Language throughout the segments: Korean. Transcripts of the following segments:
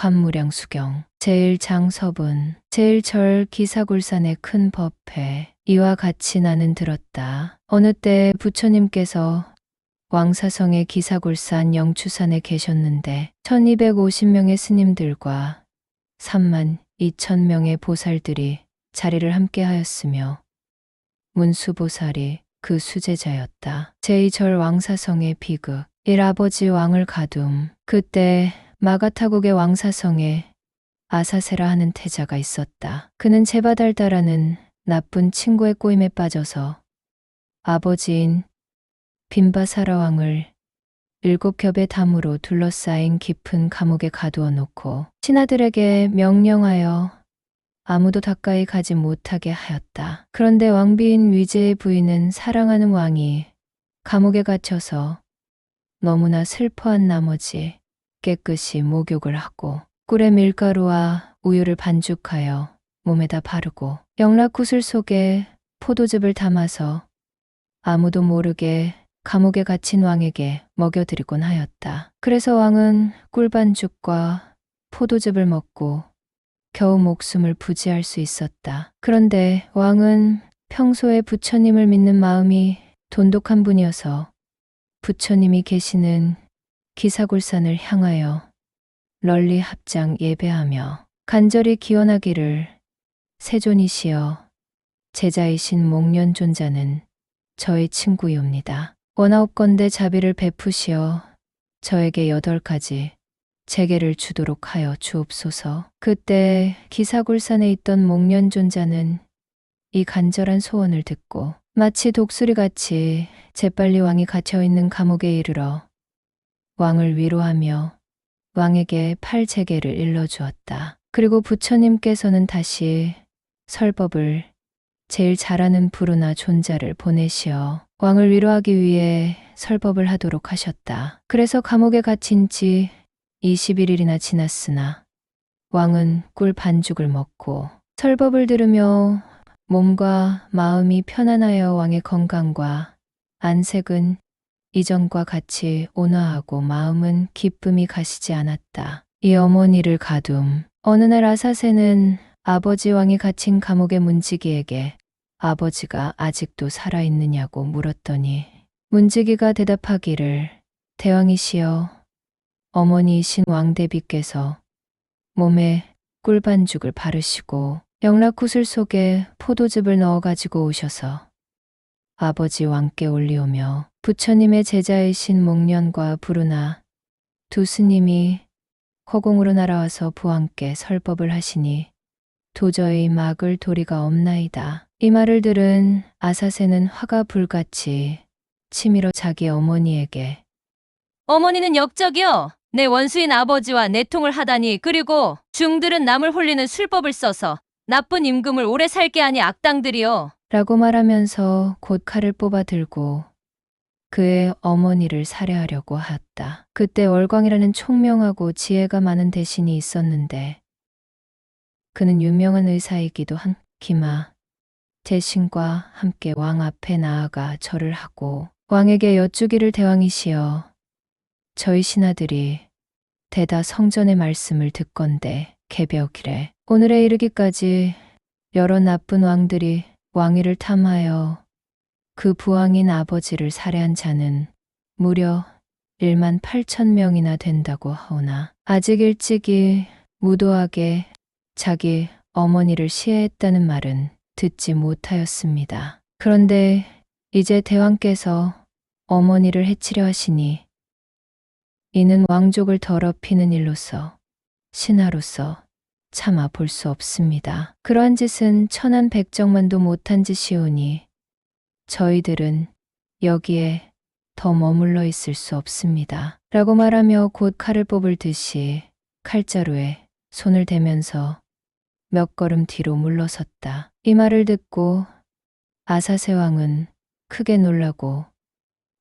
관무량 수경, 제1장서분, 제1절 기사굴산의 큰 법회, 이와 같이 나는 들었다. 어느 때 부처님께서 왕사성의 기사굴산 영추산에 계셨는데 1250명의 스님들과 3만 2천 명의 보살들이 자리를 함께 하였으며 문수보살이 그 수제자였다. 제2절 왕사성의 비극, 일아버지 왕을 가둠. 그때 마가타국의 왕사성에 아사세라 하는 태자가 있었다. 그는 제바달다라는 나쁜 친구의 꼬임에 빠져서 아버지인 빈바사라 왕을 7겹의 담으로 둘러싸인 깊은 감옥에 가두어 놓고 신하들에게 명령하여 아무도 가까이 가지 못하게 하였다. 그런데 왕비인 위제의 부인은 사랑하는 왕이 감옥에 gat혀서 너무나 슬퍼한 나머지 깨끗이 목욕을 하고 꿀에 밀가루와 우유를 반죽하여 몸에다 바르고 영락구슬 속에 포도즙을 담아서 아무도 모르게 감옥에 갇힌 왕에게 먹여드리곤 하였다. 그래서 왕은 꿀반죽과 포도즙을 먹고 겨우 목숨을 부지할 수 있었다. 그런데 왕은 평소에 부처님을 믿는 마음이 돈독한 분이어서 부처님이 계시는 기사굴산을 향하여 널리 합장 예배하며 간절히 기원하기를 세존이시여 제자이신 목련존자는 저의 친구이옵니다. 원하옵건대 자비를 베푸시어 저에게 8가지 재계를 주도록 하여 주옵소서. 그때 기사굴산에 있던 목련존자는 이 간절한 소원을 듣고 마치 독수리같이 재빨리 왕이 갇혀있는 감옥에 이르러 왕을 위로하며 왕에게 8재계를 일러주었다. 그리고 부처님께서는 다시 설법을 제일 잘하는 부르나 존자를 보내시어 왕을 위로하기 위해 설법을 하도록 하셨다. 그래서 감옥에 갇힌 지 21일이나 지났으나 왕은 꿀 반죽을 먹고 설법을 들으며 몸과 마음이 편안하여 왕의 건강과 안색은 이전과 같이 온화하고 마음은 기쁨이 가시지 않았다. 이 어머니를 가둠. 어느 날 아사세는 아버지 왕이 갇힌 감옥의 문지기에게 아버지가 아직도 살아있느냐고 물었더니 문지기가 대답하기를 대왕이시여 어머니이신 왕대비께서 몸에 꿀반죽을 바르시고 영락구슬 속에 포도즙을 넣어가지고 오셔서 아버지 왕께 올리오며 부처님의 제자이신 목련과 부르나 두 스님이 허공으로 날아와서 부왕께 설법을 하시니 도저히 막을 도리가 없나이다. 이 말을 들은 아사세는 화가 불같이 치밀어 자기 어머니에게 어머니는 역적이여. 내 원수인 아버지와 내통을 하다니 그리고 중들은 남을 홀리는 술법을 써서 나쁜 임금을 오래 살게 하니 악당들이여. 라고 말하면서 곧 칼을 뽑아 들고 그의 어머니를 살해하려고 하였다. 그때 월광이라는 총명하고 지혜가 많은 대신이 있었는데 그는 유명한 의사이기도 한 기마 대신과 함께 왕 앞에 나아가 절을 하고 왕에게 여쭈기를 대왕이시여 저희 신하들이 대다 성전의 말씀을 듣건대 개벽이래 오늘에 이르기까지 여러 나쁜 왕들이 왕위를 탐하여 그 부왕인 아버지를 살해한 자는 무려 1만 8천 명이나 된다고 하오나 아직 일찍이 무도하게 자기 어머니를 시해했다는 말은 듣지 못하였습니다. 그런데 이제 대왕께서 어머니를 해치려 하시니 이는 왕족을 더럽히는 일로서 신하로서 차마 볼 수 없습니다. 그러한 짓은 천한 백정만도 못한 짓이오니 저희들은 여기에 더 머물러 있을 수 없습니다. 라고 말하며 곧 칼을 뽑을 듯이 칼자루에 손을 대면서 몇 걸음 뒤로 물러섰다. 이 말을 듣고 아사세 왕은 크게 놀라고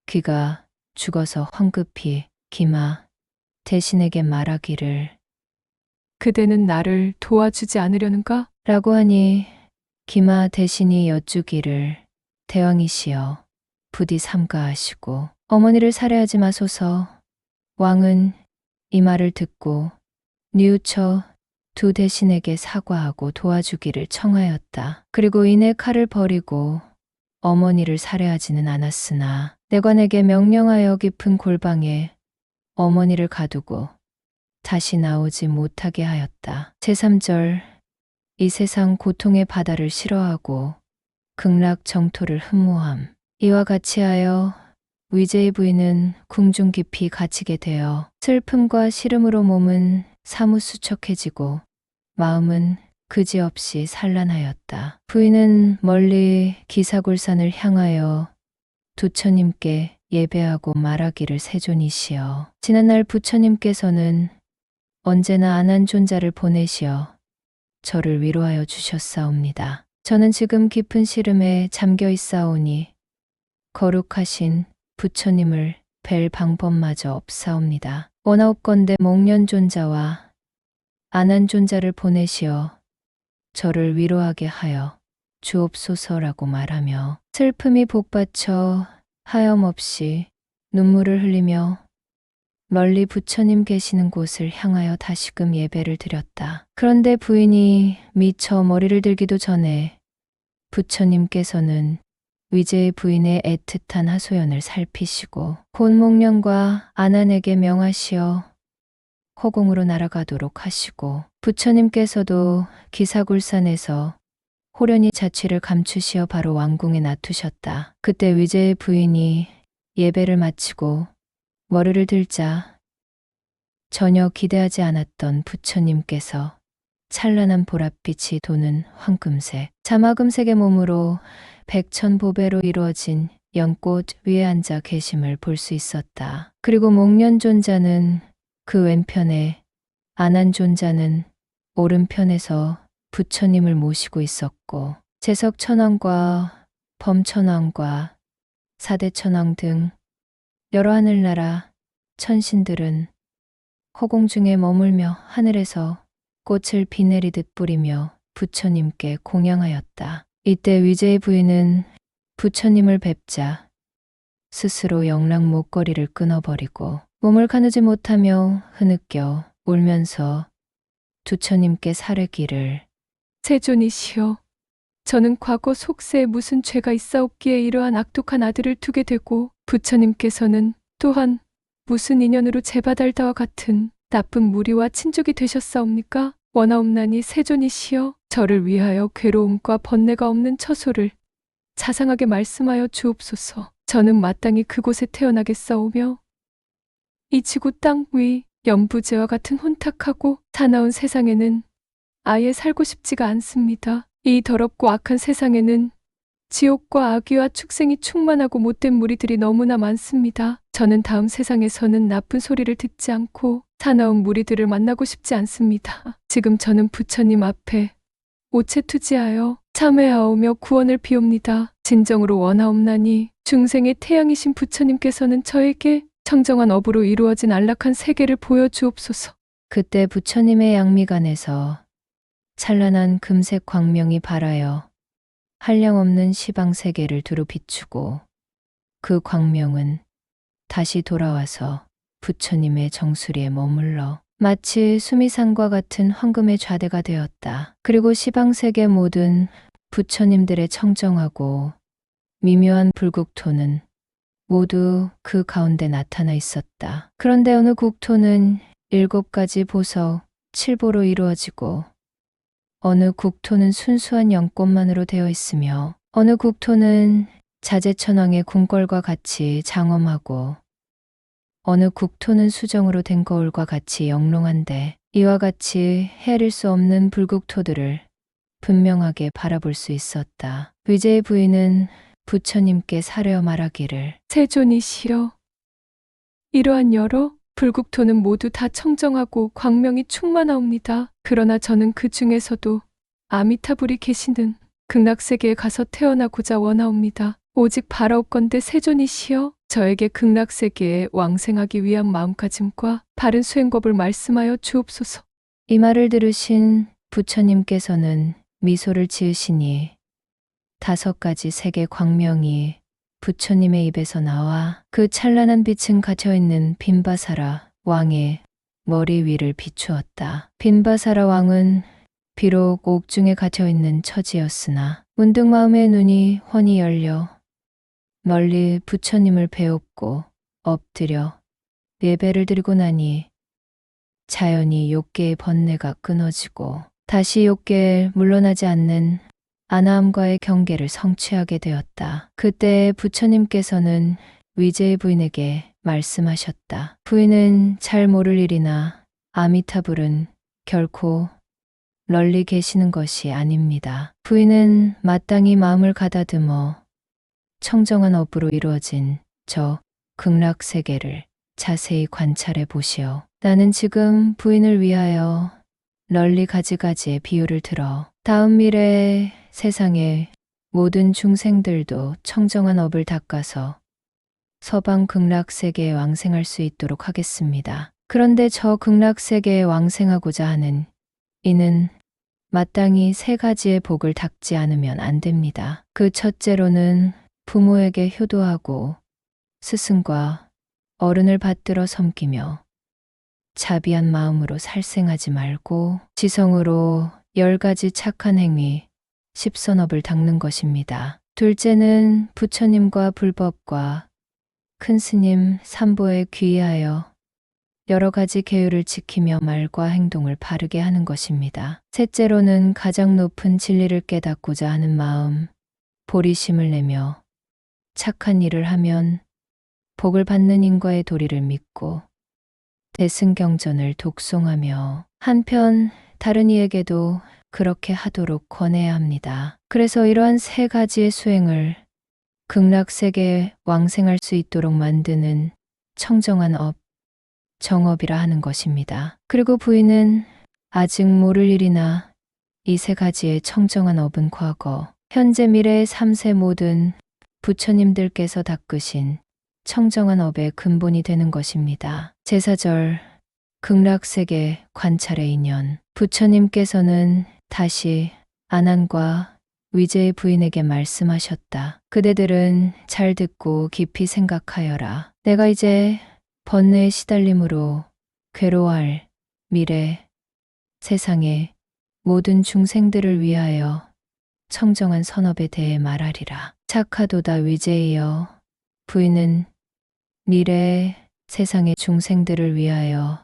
귀가 죽어서 황급히 기마 대신에게 말하기를 그대는 나를 도와주지 않으려는가? 라고 하니 기마 대신이 여쭈기를 대왕이시여 부디 삼가하시고 어머니를 살해하지 마소서. 왕은 이 말을 듣고 뉘우쳐 두 대신에게 사과하고 도와주기를 청하였다. 그리고 이내 칼을 버리고 어머니를 살해하지는 않았으나 내관에게 명령하여 깊은 골방에 어머니를 가두고 다시 나오지 못하게 하였다. 제3절 이 세상 고통의 바다를 싫어하고 극락 정토를 흠모함. 이와 같이 하여 위제의 부인은 궁중 깊이 갇히게 되어 슬픔과 시름으로 몸은 사뭇 수척해지고 마음은 그지없이 산란하였다. 부인은 멀리 기사골산을 향하여 부처님께 예배하고 말하기를 세존이시여. 지난날 부처님께서는 언제나 안한존자를 보내시어 저를 위로하여 주셨사옵니다. 저는 지금 깊은 시름에 잠겨 있사오니 거룩하신 부처님을 뵐 방법마저 없사옵니다. 원하옵건대 목련존자와 안한존자를 보내시어 저를 위로하게 하여 주옵소서라고 말하며 슬픔이 복받쳐 하염없이 눈물을 흘리며 멀리 부처님 계시는 곳을 향하여 다시금 예배를 드렸다. 그런데 부인이 미처 머리를 들기도 전에 부처님께서는 위제의 부인의 애틋한 하소연을 살피시고 곤목련과 안한에게 명하시어 허공으로 날아가도록 하시고 부처님께서도 기사굴산에서 호련히 자취를 감추시어 바로 왕궁에 놔두셨다. 그때 위제의 부인이 예배를 마치고 머리를 들자 전혀 기대하지 않았던 부처님께서 찬란한 보랏빛이 도는 황금색, 자마금색의 몸으로 백천보배로 이루어진 연꽃 위에 앉아 계심을 볼 수 있었다. 그리고 목련존자는 그 왼편에, 안한존자는 오른편에서 부처님을 모시고 있었고 제석천왕과 범천왕과 사대천왕 등 여러 하늘나라 천신들은 허공 중에 머물며 하늘에서 꽃을 비 내리듯 뿌리며 부처님께 공양하였다. 이때 위제의 부인은 부처님을 뵙자 스스로 영락 목걸이를 끊어버리고 몸을 가누지 못하며 흐느껴 울면서 부처님께 사르기를 세존이시여, 저는 과거 속세에 무슨 죄가 있사옵기에 이러한 악독한 아들을 두게 되고 부처님께서는 또한 무슨 인연으로 제바달다와 같은 나쁜 무리와 친족이 되셨사옵니까? 원하옵나니 세존이시여, 저를 위하여 괴로움과 번뇌가 없는 처소를 자상하게 말씀하여 주옵소서. 저는 마땅히 그곳에 태어나겠사오며 이 지구 땅 위 연부제와 같은 혼탁하고 사나운 세상에는 아예 살고 싶지가 않습니다. 이 더럽고 악한 세상에는 지옥과 악귀와 축생이 충만하고 못된 무리들이 너무나 많습니다. 저는 다음 세상에서는 나쁜 소리를 듣지 않고 사나운 무리들을 만나고 싶지 않습니다. 지금 저는 부처님 앞에 오체투지하여 참회하오며 구원을 비옵니다. 진정으로 원하옵나니 중생의 태양이신 부처님께서는 저에게 청정한 업으로 이루어진 안락한 세계를 보여주옵소서. 그때 부처님의 양미간에서 찬란한 금색 광명이 발하여 한량없는 시방세계를 두루 비추고 그 광명은 다시 돌아와서 부처님의 정수리에 머물러 마치 수미산과 같은 황금의 좌대가 되었다. 그리고 시방세계 모든 부처님들의 청정하고 미묘한 불국토는 모두 그 가운데 나타나 있었다. 그런데 어느 국토는 7가지 보석, 7보로 이루어지고 어느 국토는 순수한 연꽃만으로 되어 있으며 어느 국토는 자재천왕의 궁궐과 같이 장엄하고 어느 국토는 수정으로 된 거울과 같이 영롱한데 이와 같이 헤아릴 수 없는 불국토들을 분명하게 바라볼 수 있었다. 위제의 부인은 부처님께 사려 말하기를 세존이시여, 이러한 여러 불국토는 모두 다 청정하고 광명이 충만하옵니다. 그러나 저는 그 중에서도 아미타불이 계시는 극락세계에 가서 태어나고자 원하옵니다. 오직 바라옵건대 세존이시여, 저에게 극락세계에 왕생하기 위한 마음가짐과 바른 수행법을 말씀하여 주옵소서. 이 말을 들으신 부처님께서는 미소를 지으시니 5가지 색의 광명이 부처님의 입에서 나와 그 찬란한 빛은 갇혀있는 빈바사라 왕의 머리 위를 비추었다. 빈바사라 왕은 비록 옥중에 갇혀있는 처지였으나 문득 마음의 눈이 훤히 열려 멀리 부처님을 배웠고 엎드려 예배를 드리고 나니 자연히 욕계의 번뇌가 끊어지고 다시 욕계에 물러나지 않는 아나함과의 경계를 성취하게 되었다. 그때 부처님께서는 위제의 부인에게 말씀하셨다. 부인은 잘 모를 일이나 아미타불은 결코 널리 계시는 것이 아닙니다. 부인은 마땅히 마음을 가다듬어 청정한 업으로 이루어진 저 극락세계를 자세히 관찰해 보시오. 나는 지금 부인을 위하여 널리 가지가지의 비유를 들어 다음 미래의 세상의 모든 중생들도 청정한 업을 닦아서 서방 극락세계에 왕생할 수 있도록 하겠습니다. 그런데 저 극락세계에 왕생하고자 하는 이는 마땅히 세 가지의 복을 닦지 않으면 안 됩니다. 그 첫째로는 부모에게 효도하고 스승과 어른을 받들어 섬기며 자비한 마음으로 살생하지 말고 지성으로 10가지 착한 행위, 10선업을 닦는 것입니다. 둘째는 부처님과 불법과 큰 스님 삼보에 귀의하여 여러 가지 계율을 지키며 말과 행동을 바르게 하는 것입니다. 셋째로는 가장 높은 진리를 깨닫고자 하는 마음, 보리심을 내며 착한 일을 하면 복을 받는 인과의 도리를 믿고 대승경전을 독송하며 한편 다른 이에게도 그렇게 하도록 권해야 합니다. 그래서 이러한 세 가지의 수행을 극락세계에 왕생할 수 있도록 만드는 청정한 업, 정업이라 하는 것입니다. 그리고 부인은 아직 모를 일이나 이 세 가지의 청정한 업은 과거, 현재, 미래의 3세 모든 부처님들께서 닦으신 청정한 업의 근본이 되는 것입니다. 제사절, 극락세계 관찰의 인연, 부처님께서는 다시 아난과 위제의 부인에게 말씀하셨다. 그대들은 잘 듣고 깊이 생각하여라. 내가 이제 번뇌의 시달림으로 괴로워할 미래 세상의 모든 중생들을 위하여 청정한 선업에 대해 말하리라. 착하도다 위제이여. 부인은 미래 세상의 중생들을 위하여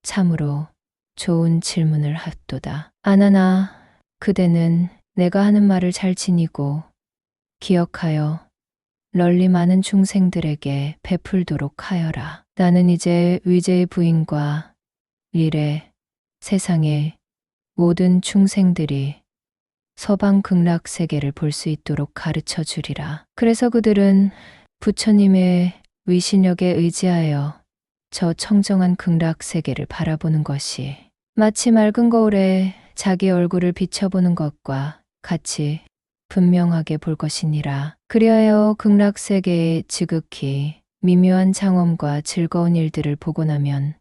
참으로 좋은 질문을 하도다. 아나나, 그대는 내가 하는 말을 잘 지니고 기억하여 널리 많은 중생들에게 베풀도록 하여라. 나는 이제 위제의 부인과 미래 세상의 모든 중생들이 서방 극락세계를 볼 수 있도록 가르쳐 주리라. 그래서 그들은 부처님의 위신력에 의지하여 저 청정한 극락세계를 바라보는 것이 마치 맑은 거울에 자기 얼굴을 비춰보는 것과 같이 분명하게 볼 것이니라. 그리하여 극락세계의 지극히 미묘한 장엄과 즐거운 일들을 보고 나면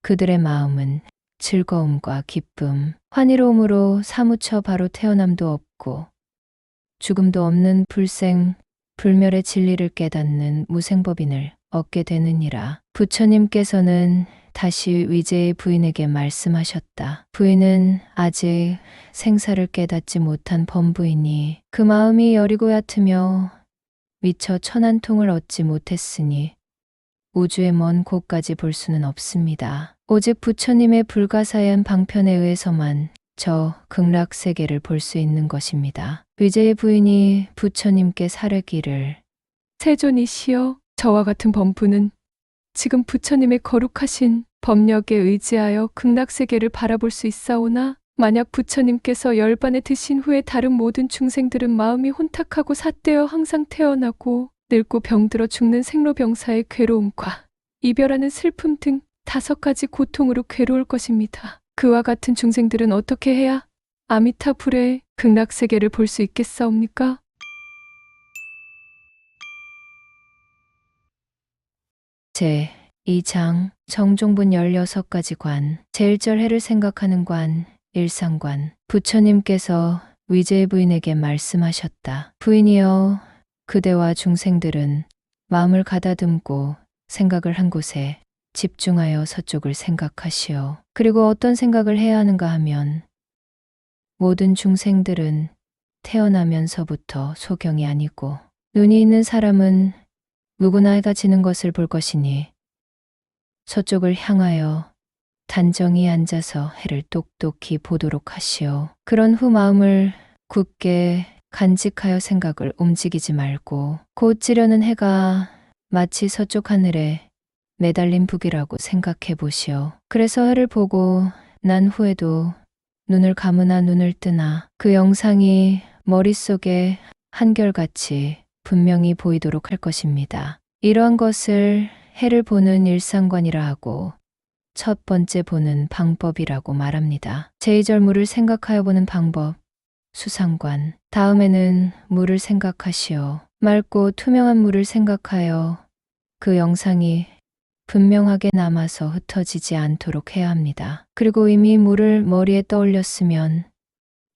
그들의 마음은 즐거움과 기쁨, 환희로움으로 사무쳐 바로 태어남도 없고 죽음도 없는 불생, 불멸의 진리를 깨닫는 무생법인을 얻게 되느니라. 부처님께서는 다시 위제의 부인에게 말씀하셨다. 부인은 아직 생사를 깨닫지 못한 범부이니 그 마음이 여리고 얕으며 미처 천안통을 얻지 못했으니 우주의 먼 곳까지 볼 수는 없습니다. 오직 부처님의 불가사의한 방편에 의해서만 저 극락세계를 볼 수 있는 것입니다. 위제의 부인이 부처님께 사르기를 세존이시여, 저와 같은 범부는 지금 부처님의 거룩하신 법력에 의지하여 극락세계를 바라볼 수 있사오나 만약 부처님께서 열반에 드신 후에 다른 모든 중생들은 마음이 혼탁하고 삿되어 항상 태어나고 늙고 병들어 죽는 생로병사의 괴로움과 이별하는 슬픔 등 5가지 고통으로 괴로울 것입니다. 그와 같은 중생들은 어떻게 해야 아미타불의 극락세계를 볼 수 있겠사옵니까? 제 2장 정종분 16가지 관, 제일절해를 생각하는 관, 일상관. 부처님께서 위제의 부인에게 말씀하셨다. 부인이여, 그대와 중생들은 마음을 가다듬고 생각을 한 곳에 집중하여 서쪽을 생각하시오. 그리고 어떤 생각을 해야 하는가 하면 모든 중생들은 태어나면서부터 소경이 아니고 눈이 있는 사람은 누구나 해가 지는 것을 볼 것이니 서쪽을 향하여 단정히 앉아서 해를 똑똑히 보도록 하시오. 그런 후 마음을 굳게 간직하여 생각을 움직이지 말고 곧 지려는 해가 마치 서쪽 하늘에 매달린 북이라고 생각해 보시오. 그래서 해를 보고 난 후에도 눈을 감으나 눈을 뜨나 그 영상이 머릿속에 한결같이 분명히 보이도록 할 것입니다. 이러한 것을 해를 보는 일상관이라 하고 첫 번째 보는 방법이라고 말합니다. 제2절 물을 생각하여 보는 방법, 수상관. 다음에는 물을 생각하시오. 맑고 투명한 물을 생각하여 그 영상이 분명하게 남아서 흩어지지 않도록 해야 합니다. 그리고 이미 물을 머리에 떠올렸으면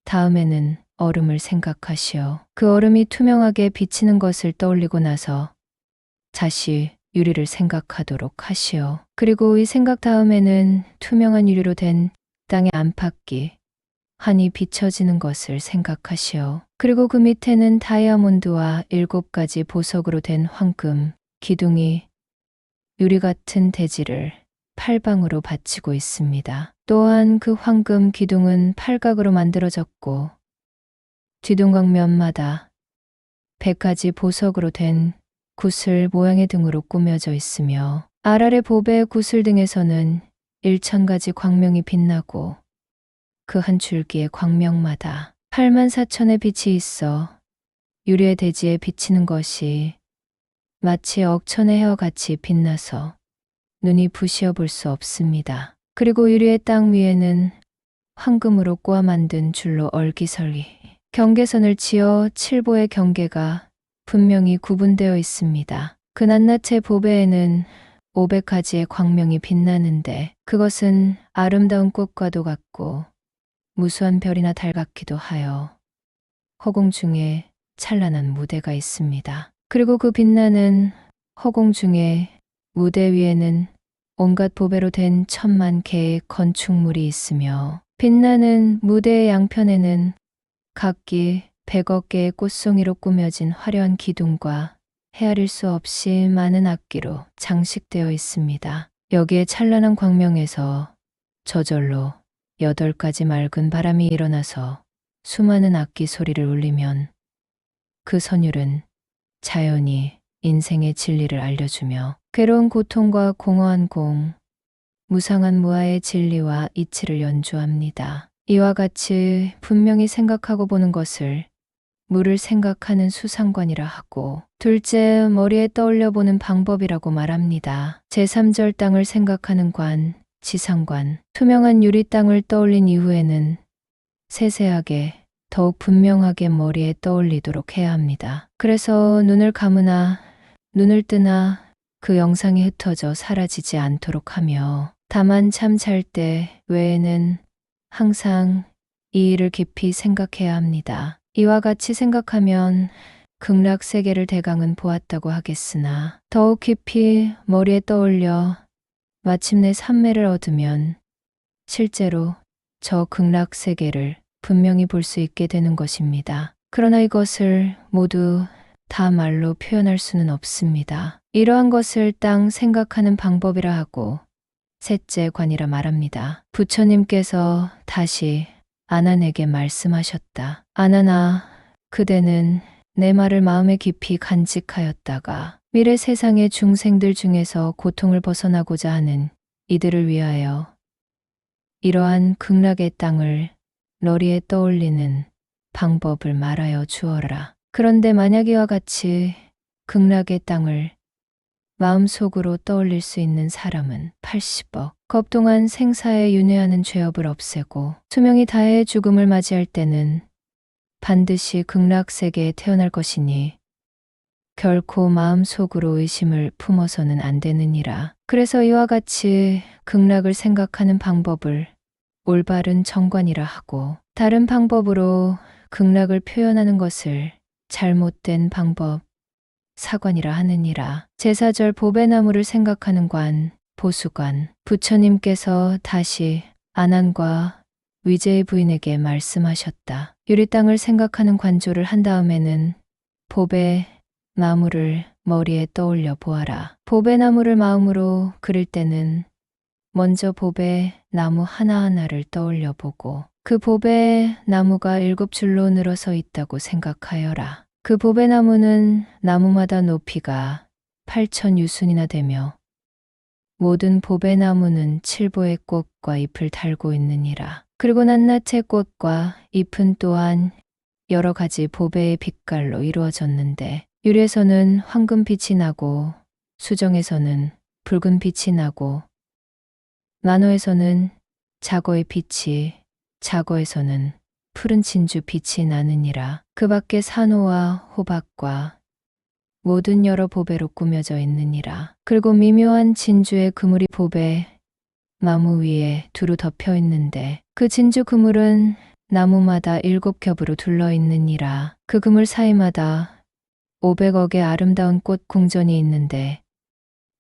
다음에는 얼음을 생각하시오. 그 얼음이 투명하게 비치는 것을 떠올리고 나서 다시 유리를 생각하도록 하시오. 그리고 이 생각 다음에는 투명한 유리로 된 땅의 안팎이 환히 비춰지는 것을 생각하시오. 그리고 그 밑에는 다이아몬드와 7가지 보석으로 된 황금 기둥이 유리 같은 대지를 팔방으로 받치고 있습니다. 또한 그 황금 기둥은 팔각으로 만들어졌고 뒤동강면마다 100가지 보석으로 된 구슬 모양의 등으로 꾸며져 있으며 아랄의 보배의 구슬 등에서는 1000가지 광명이 빛나고 그 한 줄기의 광명마다 84,000의 빛이 있어 유리의 대지에 비치는 것이 마치 억천의 해와 같이 빛나서 눈이 부시어 볼 수 없습니다. 그리고 유리의 땅 위에는 황금으로 꼬아 만든 줄로 얼기설기 경계선을 지어 7보의 경계가 분명히 구분되어 있습니다. 그 낱낱의 보배에는 500가지의 광명이 빛나는데 그것은 아름다운 꽃과도 같고 무수한 별이나 달 같기도 하여 허공 중에 찬란한 무대가 있습니다. 그리고 그 빛나는 허공 중에 무대 위에는 온갖 보배로 된 1000만 개의 건축물이 있으며 빛나는 무대의 양편에는 각기 100억 개의 꽃송이로 꾸며진 화려한 기둥과 헤아릴 수 없이 많은 악기로 장식되어 있습니다. 여기에 찬란한 광명에서 저절로 8가지 맑은 바람이 일어나서 수많은 악기 소리를 울리면 그 선율은 자연히 인생의 진리를 알려주며 괴로운 고통과 공허한 무상한 무아의 진리와 이치를 연주합니다. 이와 같이 분명히 생각하고 보는 것을 물을 생각하는 수상관이라 하고 둘째 머리에 떠올려 보는 방법이라고 말합니다. 제3절 땅을 생각하는 관, 지상관, 투명한 유리 땅을 떠올린 이후에는 세세하게 더욱 분명하게 머리에 떠올리도록 해야 합니다. 그래서 눈을 감으나 눈을 뜨나 그 영상이 흩어져 사라지지 않도록 하며 다만 잠 잘 때 외에는 항상 이 일을 깊이 생각해야 합니다. 이와 같이 생각하면 극락세계를 대강은 보았다고 하겠으나 더욱 깊이 머리에 떠올려 마침내 삼매를 얻으면 실제로 저 극락세계를 분명히 볼 수 있게 되는 것입니다. 그러나 이것을 모두 다 말로 표현할 수는 없습니다. 이러한 것을 땅 생각하는 방법이라 하고 셋째 관이라 말합니다. 부처님께서 다시 아난에게 말씀하셨다. 아난아, 그대는 내 말을 마음에 깊이 간직하였다가 미래 세상의 중생들 중에서 고통을 벗어나고자 하는 이들을 위하여 이러한 극락의 땅을 너리에 떠올리는 방법을 말하여 주어라. 그런데 만약 이와 같이 극락의 땅을 마음속으로 떠올릴 수 있는 사람은 80억 겁 동안 생사에 윤회하는 죄업을 없애고 수명이 다해 죽음을 맞이할 때는 반드시 극락세계에 태어날 것이니 결코 마음속으로 의심을 품어서는 안 되느니라. 그래서 이와 같이 극락을 생각하는 방법을 올바른 정관이라 하고 다른 방법으로 극락을 표현하는 것을 잘못된 방법, 사관이라 하느니라. 제4절 보배나무를 생각하는 관, 보수관. 부처님께서 다시 아난과 위제의 부인에게 말씀하셨다. 유리땅을 생각하는 관조를 한 다음에는 보배 나무를 머리에 떠올려 보아라. 보배 나무를 마음으로 그릴 때는 먼저 보배 나무 하나하나를 떠올려 보고 그 보배 나무가 7줄로 늘어서 있다고 생각하여라. 그 보배 나무는 나무마다 높이가 8천 유순이나 되며 모든 보배 나무는 7보의 꽃과 잎을 달고 있느니라. 그리고 낱낱의 꽃과 잎은 또한 여러 가지 보배의 빛깔로 이루어졌는데 유리에서는 황금빛이 나고 수정에서는 붉은 빛이 나고 나노에서는 자거의 빛이 자거에서는 푸른 진주 빛이 나느니라. 그 밖에 산호와 호박과 모든 여러 보배로 꾸며져 있느니라. 그리고 미묘한 진주의 그물이 보배 나무 위에 두루 덮여 있는데 그 진주 그물은 나무마다 7겹으로 둘러 있느니라. 그 그물 사이마다 500억의 아름다운 꽃 궁전이 있는데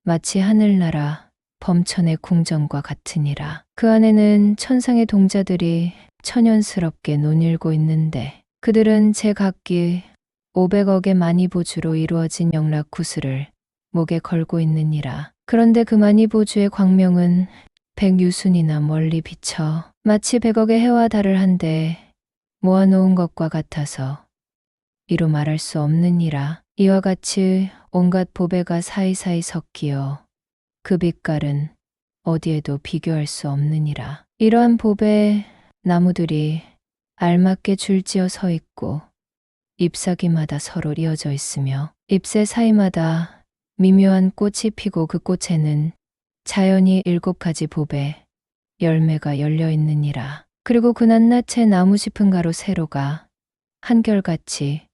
마치 하늘나라 범천의 궁전과 같으니라. 그 안에는 천상의 동자들이 천연스럽게 논일고 있는데 그들은 제각기 500억의 마니보주로 이루어진 영락 구슬을 목에 걸고 있느니라. 그런데 그 마니보주의 광명은 100유순이나 멀리 비쳐 마치 100억의 해와 달을 한데 모아놓은 것과 같아서 이루 말할 수 없느니라. 이와 같이 온갖 보배가 사이사이 섞이어 그 빛깔은 어디에도 비교할 수 없느니라. 이러한 보배 나무들이 알맞게 줄지어 서 있고 잎사귀마다 서로 이어져 있으며 잎새 사이마다 미묘한 꽃이 피고 그 꽃에는 자연히 7가지 보배 열매가 열려 있느니라. 그리고 그 낱낱의 나무 짚은 가로 세로가 한결같이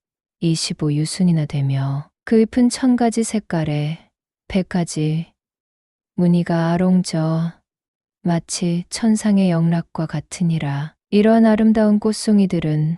25유순이나 되며 그 잎은 1000가지 색깔에 100가지 무늬가 아롱져 마치 천상의 영락과 같으니라. 이러한 아름다운 꽃송이들은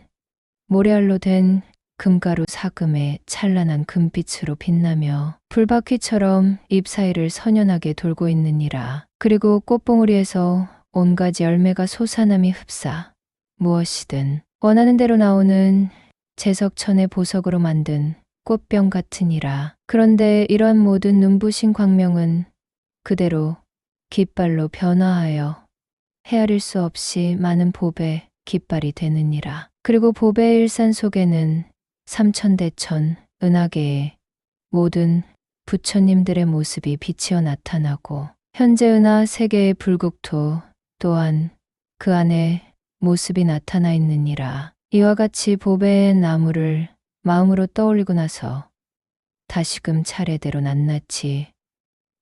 모래알로 된 금가루 사금에 찬란한 금빛으로 빛나며 불바퀴처럼 잎 사이를 선연하게 돌고 있느니라. 그리고 꽃봉우리에서 온가지 열매가 솟아남이 흡사 무엇이든 원하는 대로 나오는 제석천의 보석으로 만든 꽃병 같으니라. 그런데 이러한 모든 눈부신 광명은 그대로 깃발로 변화하여 헤아릴 수 없이 많은 보배 깃발이 되느니라. 그리고 보배의 일산 속에는 삼천대천 은하계의 모든 부처님들의 모습이 비치어 나타나고 현재 은하 세계의 불국토 또한 그 안에 모습이 나타나 있느니라. 이와 같이 보배의 나무를 마음으로 떠올리고 나서 다시금 차례대로 낱낱이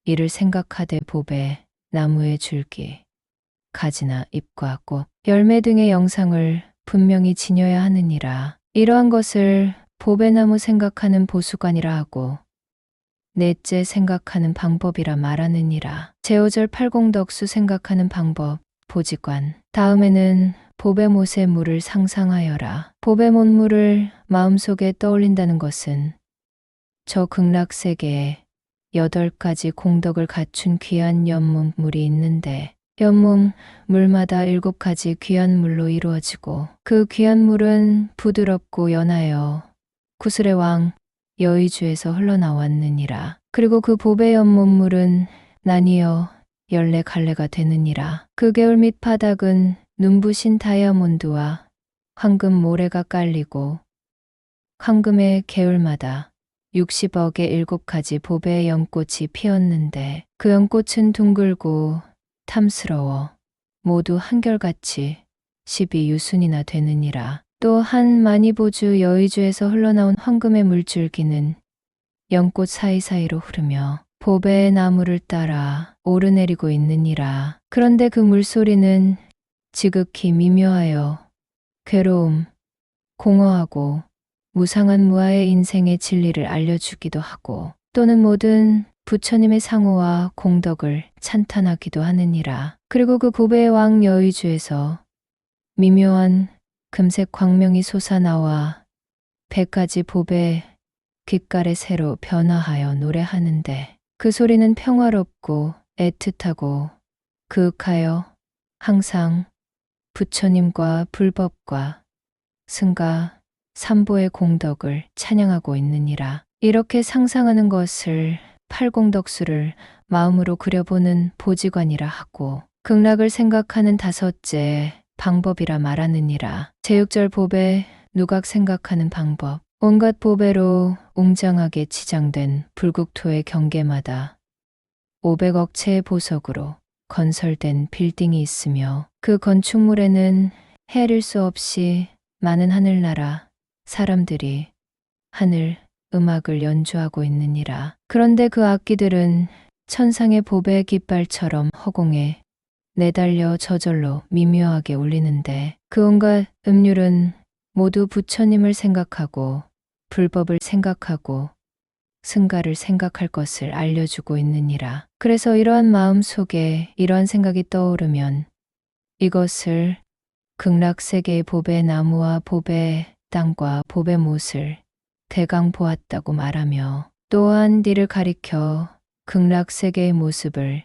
이를 생각하되 보배 나무의 줄기 가지나 잎과 꽃 열매 등의 영상을 분명히 지녀야 하느니라. 이러한 것을 보배나무 생각하는 보수관이라 하고 넷째 생각하는 방법이라 말하느니라. 제5절 팔공덕수 생각하는 방법 보지관. 다음에는 보배못의 물을 상상하여라. 보배못 물을 마음속에 떠올린다는 것은 저 극락세계에 8가지 공덕을 갖춘 귀한 연문 물이 있는데 연문 물마다 7가지 귀한 물로 이루어지고 그 귀한 물은 부드럽고 연하여 구슬의 왕 여의주에서 흘러나왔느니라. 그리고 그 보배 연문 물은 나뉘어 14갈래가 되느니라. 그 개울 밑 바닥은 눈부신 다이아몬드와 황금 모래가 깔리고 황금의 개울마다 60억의 7가지 보배의 연꽃이 피었는데 그 연꽃은 둥글고 탐스러워 모두 한결같이 12유순이나 되느니라. 또 한 마니보주 여의주에서 흘러나온 황금의 물줄기는 연꽃 사이사이로 흐르며 보배의 나무를 따라 오르내리고 있느니라. 그런데 그 물소리는 지극히 미묘하여 괴로움, 공허하고 무상한 무아의 인생의 진리를 알려주기도 하고 또는 모든 부처님의 상호와 공덕을 찬탄하기도 하느니라. 그리고 그 보배의 왕 여의주에서 미묘한 금색 광명이 솟아나와 100가지 보배 귓깔의 새로 변화하여 노래하는데 그 소리는 평화롭고 애틋하고 그윽하여 항상 부처님과 불법과 승가 삼보의 공덕을 찬양하고 있느니라. 이렇게 상상하는 것을 팔공덕수를 마음으로 그려보는 보지관이라 하고 극락을 생각하는 다섯째 방법이라 말하느니라. 제6절 보배 누각 생각하는 방법. 온갖 보배로 웅장하게 치장된 불국토의 경계마다 500억 채의 보석으로 건설된 빌딩이 있으며 그 건축물에는 헤아릴 수 없이 많은 하늘나라 사람들이 하늘 음악을 연주하고 있느니라. 그런데 그 악기들은 천상의 보배 깃발처럼 허공에 내달려 저절로 미묘하게 울리는데 그 온갖 음률은 모두 부처님을 생각하고 불법을 생각하고 승가를 생각할 것을 알려주고 있느니라. 그래서 이러한 마음 속에 이러한 생각이 떠오르면 이것을 극락세계의 보배 나무와 보배 땅과 보배 못을 대강 보았다고 말하며 또한 이를 가리켜 극락세계의 모습을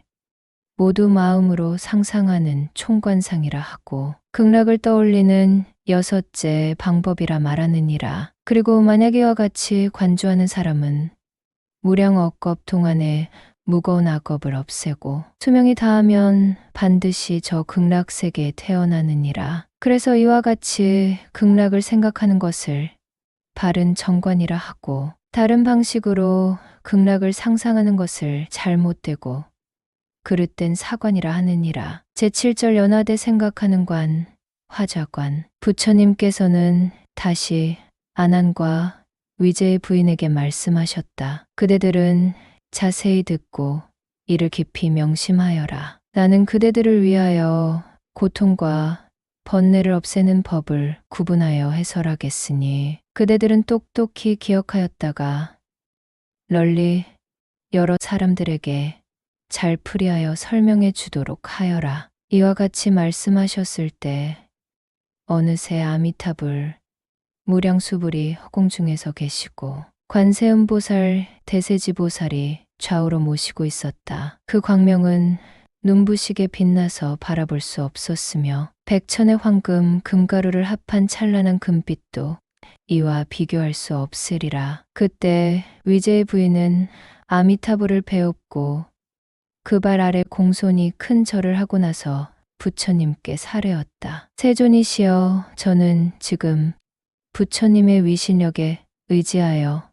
모두 마음으로 상상하는 총관상이라 하고 극락을 떠올리는 여섯째 방법이라 말하느니라. 그리고 만약 이와 같이 관주하는 사람은 무량 억겁 동안에 무거운 악업을 없애고 수명이 다하면 반드시 저 극락세계에 태어나느니라. 그래서 이와 같이 극락을 생각하는 것을 바른 정관이라 하고 다른 방식으로 극락을 상상하는 것을 잘못되고 그릇된 사관이라 하느니라. 제7절 연화대 생각하는 관, 화좌관. 부처님께서는 다시 아난과 위제의 부인에게 말씀하셨다. 그대들은 자세히 듣고 이를 깊이 명심하여라. 나는 그대들을 위하여 고통과 번뇌를 없애는 법을 구분하여 해설하겠으니 그대들은 똑똑히 기억하였다가 널리 여러 사람들에게 잘 풀이하여 설명해 주도록 하여라. 이와 같이 말씀하셨을 때 어느새 아미타불 무량수불이 허공 중에서 계시고 관세음보살 대세지보살이 좌우로 모시고 있었다. 그 광명은 눈부시게 빛나서 바라볼 수 없었으며 백천의 황금 금가루를 합한 찬란한 금빛도 이와 비교할 수 없으리라. 그때 위제의 부인은 아미타불을 배웁고 그 발 아래 공손히 큰 절을 하고 나서 부처님께 사례었다. 세존이시여, 저는 지금 부처님의 위신력에 의지하여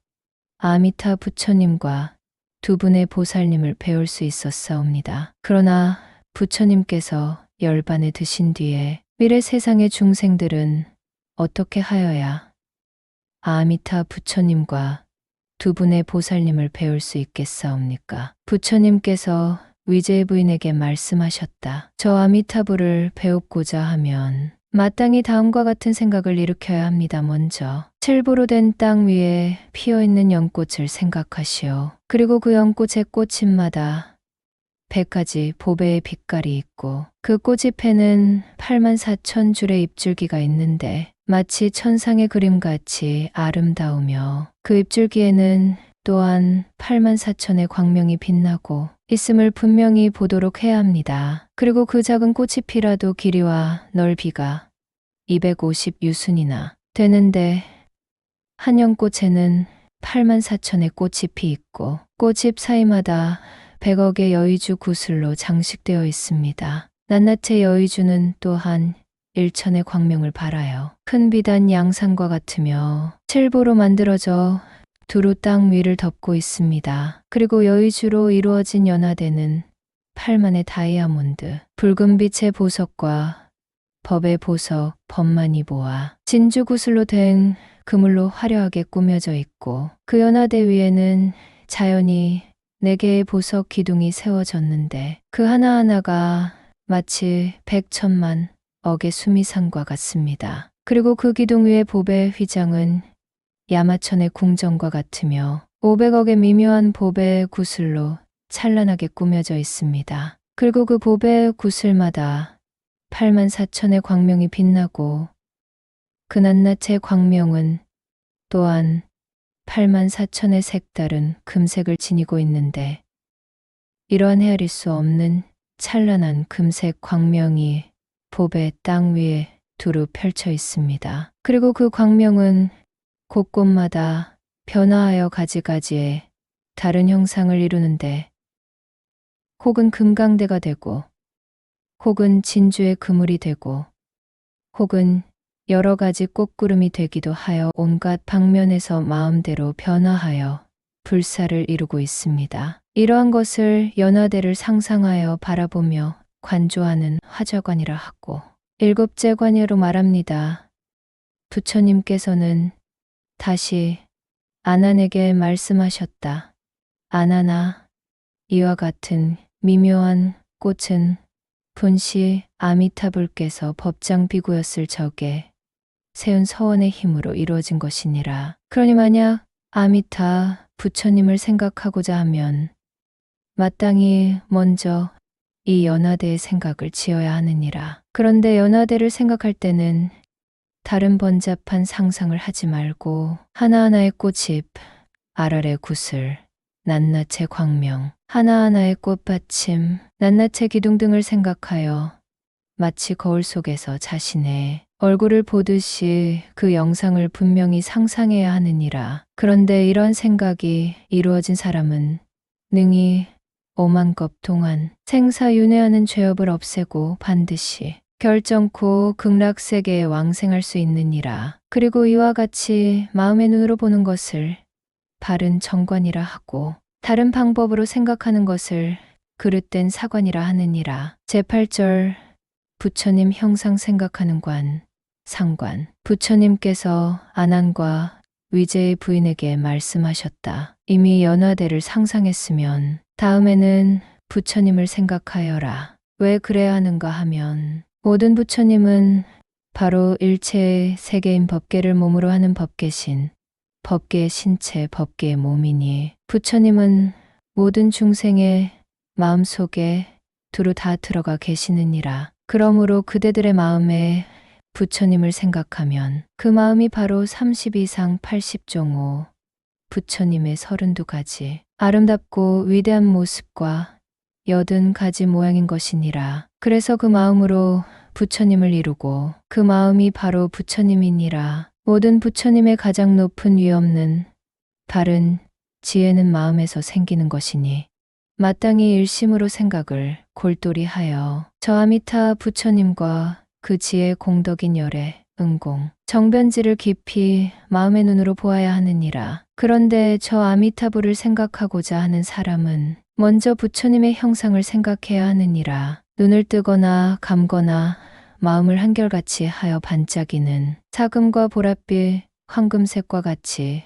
아미타 부처님과 두 분의 보살님을 배울 수 있었사옵니다. 그러나 부처님께서 열반에 드신 뒤에 미래 세상의 중생들은 어떻게 하여야 아미타 부처님과 두 분의 보살님을 배울 수 있겠사옵니까? 부처님께서 위제의 부인에게 말씀하셨다. 저 아미타불을 배우고자 하면 마땅히 다음과 같은 생각을 일으켜야 합니다. 먼저 칠보로 된 땅 위에 피어있는 연꽃을 생각하시오. 그리고 그 연꽃의 꽃잎마다 100가지 보배의 빛깔이 있고 그 꽃잎에는 84,000줄의 잎줄기가 있는데 마치 천상의 그림같이 아름다우며 그 잎줄기에는 또한 84,000의 광명이 빛나고 있음을 분명히 보도록 해야 합니다. 그리고 그 작은 꽃잎이라도 길이와 넓이가 250유순이나 되는데 한 연꽃에는 84,000의 꽃잎이 있고 꽃잎 사이마다 100억의 여의주 구슬로 장식되어 있습니다. 낱낱의 여의주는 또한 1천의 광명을 발하여 큰 비단 양산과 같으며 칠보로 만들어져 두루 땅 위를 덮고 있습니다. 그리고 여의주로 이루어진 연화대는 8만의 다이아몬드, 붉은 빛의 보석과 법의 보석, 법만이보와 진주구슬로 된 그물로 화려하게 꾸며져 있고 그 연화대 위에는 자연히 4개의 보석 기둥이 세워졌는데 그 하나하나가 마치 100천만 억의 수미산과 같습니다. 그리고 그 기둥 위의 보배 휘장은 야마천의 궁전과 같으며 500억의 미묘한 보배 구슬로 찬란하게 꾸며져 있습니다. 그리고 그 보배 구슬마다 84,000의 광명이 빛나고 그 낱낱의 광명은 또한 84,000의 색다른 금색을 지니고 있는데 이러한 헤아릴 수 없는 찬란한 금색 광명이 보배 땅 위에 두루 펼쳐 있습니다. 그리고 그 광명은 곳곳마다 변화하여 가지가지의 다른 형상을 이루는데 혹은 금강대가 되고 혹은 진주의 그물이 되고 혹은 여러 가지 꽃구름이 되기도 하여 온갖 방면에서 마음대로 변화하여 불사를 이루고 있습니다. 이러한 것을 연화대를 상상하여 바라보며 관조하는 화저관이라 하고 일곱째 관여로 말합니다. 부처님께서는 다시 아난에게 말씀하셨다. 아난아, 이와 같은 미묘한 꽃은 분시 아미타불께서 법장 비구였을 적에 세운 서원의 힘으로 이루어진 것이니라. 그러니 만약 아미타 부처님을 생각하고자 하면 마땅히 먼저 이 연화대의 생각을 지어야 하느니라. 그런데 연화대를 생각할 때는 다른 번잡한 상상을 하지 말고 하나하나의 꽃잎, 알알의 구슬, 낱낱의 광명, 하나하나의 꽃받침, 낱낱의 기둥 등을 생각하여 마치 거울 속에서 자신의 얼굴을 보듯이 그 영상을 분명히 상상해야 하느니라. 그런데 이런 생각이 이루어진 사람은 능히 오만겁 동안 생사윤회하는 죄업을 없애고 반드시 결정코 극락세계에 왕생할 수 있느니라. 그리고 이와 같이 마음의 눈으로 보는 것을 바른 정관이라 하고 다른 방법으로 생각하는 것을 그릇된 사관이라 하느니라. 제8절 부처님 형상 생각하는 관, 상관. 부처님께서 아난과 위제의 부인에게 말씀하셨다. 이미 연화대를 상상했으면 다음에는 부처님을 생각하여라. 왜 그래야 하는가 하면 모든 부처님은 바로 일체의 세계인 법계를 몸으로 하는 법계신, 법계의 신체, 법계의 몸이니 부처님은 모든 중생의 마음속에 두루 다 들어가 계시느니라. 그러므로 그대들의 마음에 부처님을 생각하면 그 마음이 바로 32상 80종호 부처님의 32가지 아름답고 위대한 모습과 80가지 모양인 것이니라. 그래서 그 마음으로 부처님을 이루고 그 마음이 바로 부처님이니라. 모든 부처님의 가장 높은 위엄는 바른 지혜는 마음에서 생기는 것이니 마땅히 일심으로 생각을 골똘히 하여 저 아미타 부처님과 그 지혜의 공덕인 열애, 응공, 정변지를 깊이 마음의 눈으로 보아야 하느니라. 그런데 저 아미타부를 생각하고자 하는 사람은 먼저 부처님의 형상을 생각해야 하느니라. 눈을 뜨거나 감거나 마음을 한결같이 하여 반짝이는 사금과 보랏빛, 황금색과 같이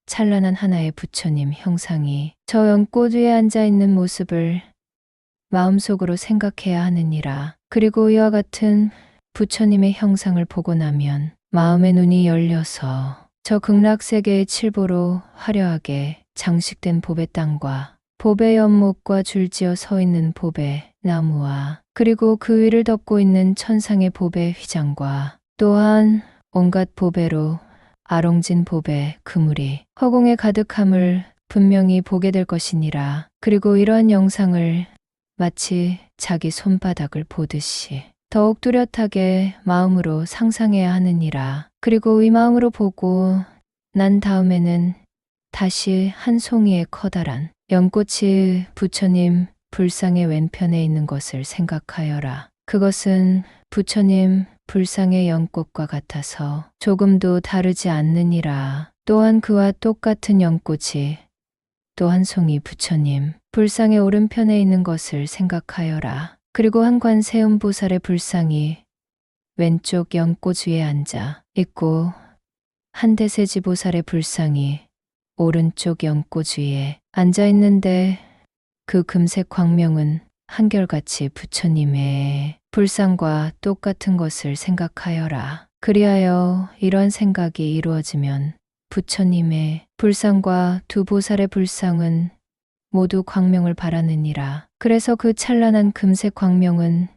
찬란한 하나의 부처님 형상이 저 연꽃 위에 앉아있는 모습을 마음속으로 생각해야 하느니라. 그리고 이와 같은 부처님의 형상을 보고 나면 마음의 눈이 열려서 저 극락세계의 칠보로 화려하게 장식된 보배 땅과 보배 연못과 줄지어 서 있는 보배 나무와 그리고 그 위를 덮고 있는 천상의 보배 휘장과 또한 온갖 보배로 아롱진 보배 그물이 허공에 가득함을 분명히 보게 될 것이니라. 그리고 이러한 영상을 마치 자기 손바닥을 보듯이 더욱 뚜렷하게 마음으로 상상해야 하느니라. 그리고 이 마음으로 보고 난 다음에는 다시 한 송이의 커다란 연꽃이 부처님 불상의 왼편에 있는 것을 생각하여라. 그것은 부처님 불상의 연꽃과 같아서 조금도 다르지 않느니라. 또한 그와 똑같은 연꽃이 또 한 송이 부처님 불상의 오른편에 있는 것을 생각하여라. 그리고 한 관세음 보살의 불상이 왼쪽 연꽃 위에 앉아 있고 한 대세지 보살의 불상이 오른쪽 연꽃 위에 앉아 있는데 그 금색 광명은 한결같이 부처님의 불상과 똑같은 것을 생각하여라. 그리하여 이러한 생각이 이루어지면 부처님의 불상과 두 보살의 불상은 모두 광명을 발하느니라. 그래서 그 찬란한 금색 광명은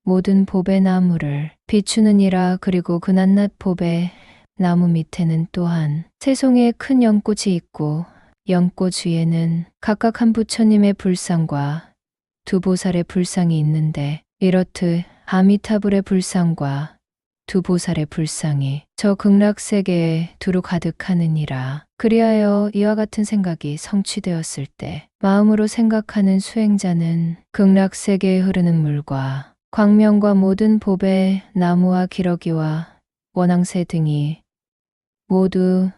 모든 보배 나무를 비추느니라. 그리고 그 낱낱 보배 나무 밑에는 또한 세 송이의 큰 연꽃이 있고 연꽃 위에는 각각 한 부처님의 불상과 두 보살의 불상이 있는데 이렇듯 아미타불의 불상과 두 보살의 불상이 저 극락세계에 두루 가득하느니라. 그리하여 이와 같은 생각이 성취되었을 때 마음으로 생각하는 수행자는 극락세계에 흐르는 물과 광명과 모든 보배, 나무와 기러기와 원앙새 등이 모두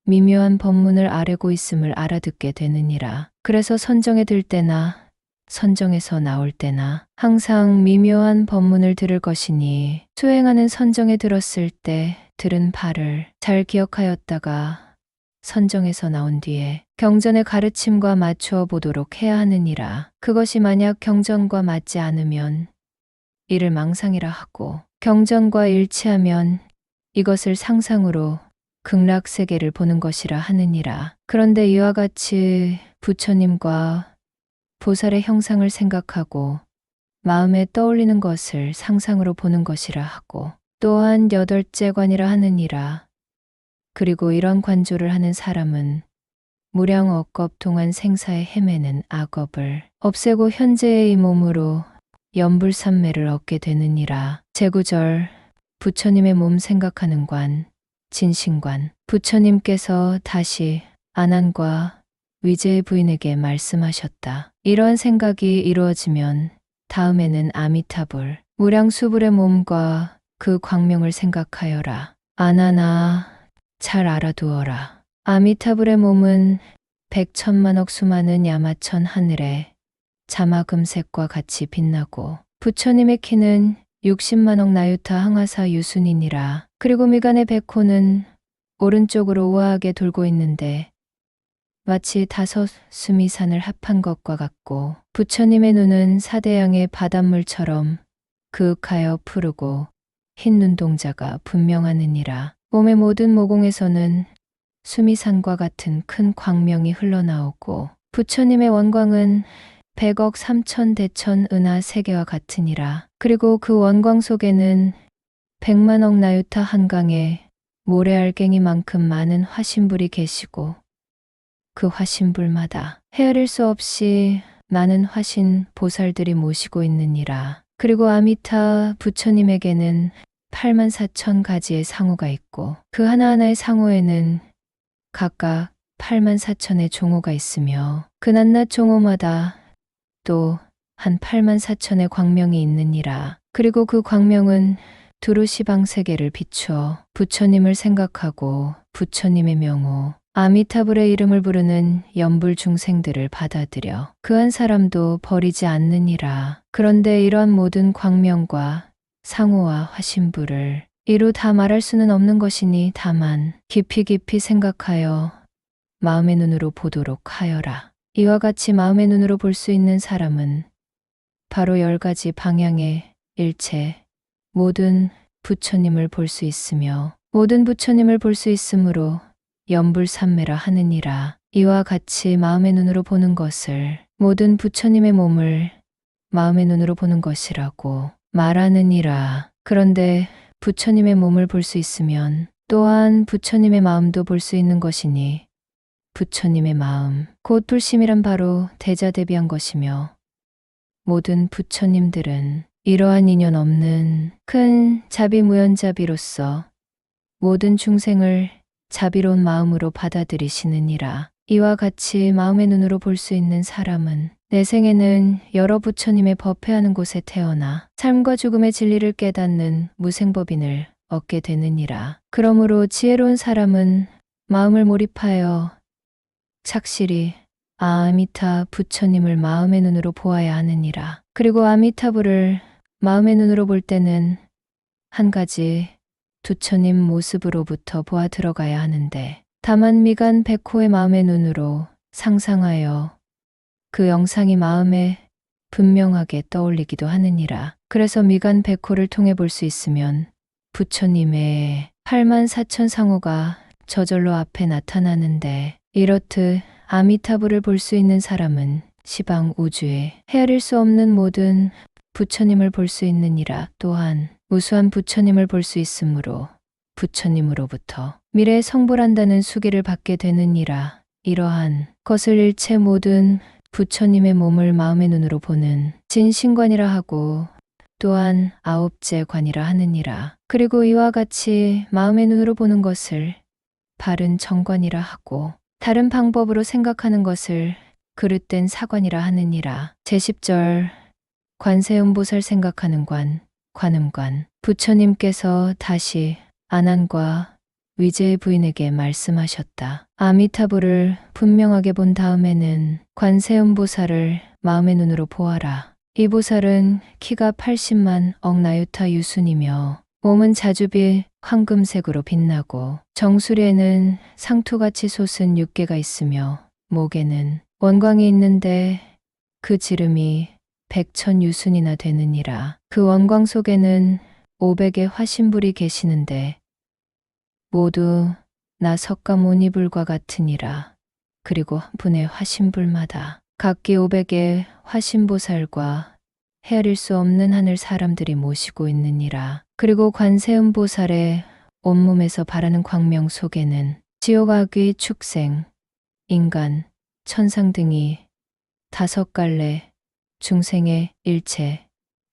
미묘한 법문을 아뢰고 있음을 알아듣게 되느니라. 그래서 선정에 들 때나 선정에서 나올 때나 항상 미묘한 법문을 들을 것이니 수행하는 선정에 들었을 때 들은 바를 잘 기억하였다가 선정에서 나온 뒤에 경전의 가르침과 맞추어 보도록 해야 하느니라. 그것이 만약 경전과 맞지 않으면 이를 망상이라 하고 경전과 일치하면 이것을 상상으로 극락세계를 보는 것이라 하느니라. 그런데 이와 같이 부처님과 보살의 형상을 생각하고 마음에 떠올리는 것을 상상으로 보는 것이라 하고 또한 여덟째 관이라 하느니라. 그리고 이런 관조를 하는 사람은 무량억겁 동안 생사에 헤매는 악업을 없애고 현재의 이 몸으로 연불삼매를 얻게 되느니라. 제구절 부처님의 몸 생각하는 관, 진신관. 부처님께서 다시 아난과 위제의 부인에게 말씀하셨다. 이러한 생각이 이루어지면 다음에는 아미타불, 무량수불의 몸과 그 광명을 생각하여라. 아나나 잘 알아두어라. 아미타불의 몸은 백천만억 수많은 야마천 하늘에 자마금색과 같이 빛나고 부처님의 키는 60만억 나유타 항아사 유순이니라. 그리고 미간의 백호는 오른쪽으로 우아하게 돌고 있는데 마치 다섯 수미산을 합한 것과 같고 부처님의 눈은 사대양의 바닷물처럼 그윽하여 푸르고 흰 눈동자가 분명하느니라. 몸의 모든 모공에서는 수미산과 같은 큰 광명이 흘러나오고 부처님의 원광은 100억 3천 대천 은하 세계와 같으니라. 그리고 그 원광 속에는 100만억 나유타 한강에 모래알갱이만큼 많은 화신불이 계시고 그 화신불마다 헤아릴 수 없이 많은 화신 보살들이 모시고 있느니라. 그리고 아미타 부처님에게는 8만 4천 가지의 상호가 있고 그 하나하나의 상호에는 각각 8만 4천의 종호가 있으며 그 낱낱 종호마다 또 한 8만 4천의 광명이 있느니라. 그리고 그 광명은 두루 시방세계를 비추어 부처님을 생각하고 부처님의 명호 아미타불의 이름을 부르는 연불 중생들을 받아들여 그 한 사람도 버리지 않느니라. 그런데 이러한 모든 광명과 상호와 화신불을 이루 다 말할 수는 없는 것이니 다만 깊이 깊이 생각하여 마음의 눈으로 보도록 하여라. 이와 같이 마음의 눈으로 볼 수 있는 사람은 바로 10가지 방향의 일체 모든 부처님을 볼 수 있으며 모든 부처님을 볼 수 있으므로 연불삼매라 하느니라. 이와 같이 마음의 눈으로 보는 것을 모든 부처님의 몸을 마음의 눈으로 보는 것이라고 말하느니라. 그런데 부처님의 몸을 볼 수 있으면 또한 부처님의 마음도 볼 수 있는 것이니 부처님의 마음 곧 불심이란 바로 대자대비한 것이며 모든 부처님들은 이러한 인연 없는 큰 자비무연자비로서 모든 중생을 자비로운 마음으로 받아들이시느니라. 이와 같이 마음의 눈으로 볼 수 있는 사람은 내 생에는 여러 부처님의 법회하는 곳에 태어나 삶과 죽음의 진리를 깨닫는 무생법인을 얻게 되느니라. 그러므로 지혜로운 사람은 마음을 몰입하여 착실히 아미타 부처님을 마음의 눈으로 보아야 하느니라. 그리고 아미타불을 마음의 눈으로 볼 때는 한 가지 부처님 모습으로부터 보아 들어가야 하는데 다만 미간 백호의 마음의 눈으로 상상하여 그 영상이 마음에 분명하게 떠올리기도 하느니라. 그래서 미간 백호를 통해 볼 수 있으면 부처님의 8만 4천 상호가 저절로 앞에 나타나는데 이렇듯 아미타불을 볼 수 있는 사람은 시방 우주에 헤아릴 수 없는 모든 부처님을 볼 수 있느니라. 또한 무수한 부처님을 볼 수 있으므로 부처님으로부터 미래에 성불한다는 수기를 받게 되느니라. 이러한 것을 일체 모든 부처님의 몸을 마음의 눈으로 보는 진신관이라 하고 또한 아홉째 관이라 하느니라. 그리고 이와 같이 마음의 눈으로 보는 것을 바른 정관이라 하고 다른 방법으로 생각하는 것을 그릇된 사관이라 하느니라. 제10절 관세음보살 생각하는 관, 관음관. 부처님께서 다시 아난과 위제의 부인에게 말씀하셨다. 아미타불을 분명하게 본 다음에는 관세음보살을 마음의 눈으로 보아라. 이 보살은 키가 80만 억나유타 유순이며 몸은 자주빛 황금색으로 빛나고 정수리에는 상투같이 솟은 육개가 있으며 목에는 원광이 있는데 그 지름이 100천 유순이나 되느니라. 그 원광 속에는 500의 화신불이 계시는데 모두 나 석가모니불과 같으니라. 그리고 한 분의 화신불마다 각기 500의 화신보살과 헤아릴 수 없는 하늘 사람들이 모시고 있느니라. 그리고 관세음보살의 온몸에서 바라는 광명 속에는 지옥악귀 축생, 인간, 천상 등이 5갈래 중생의 일체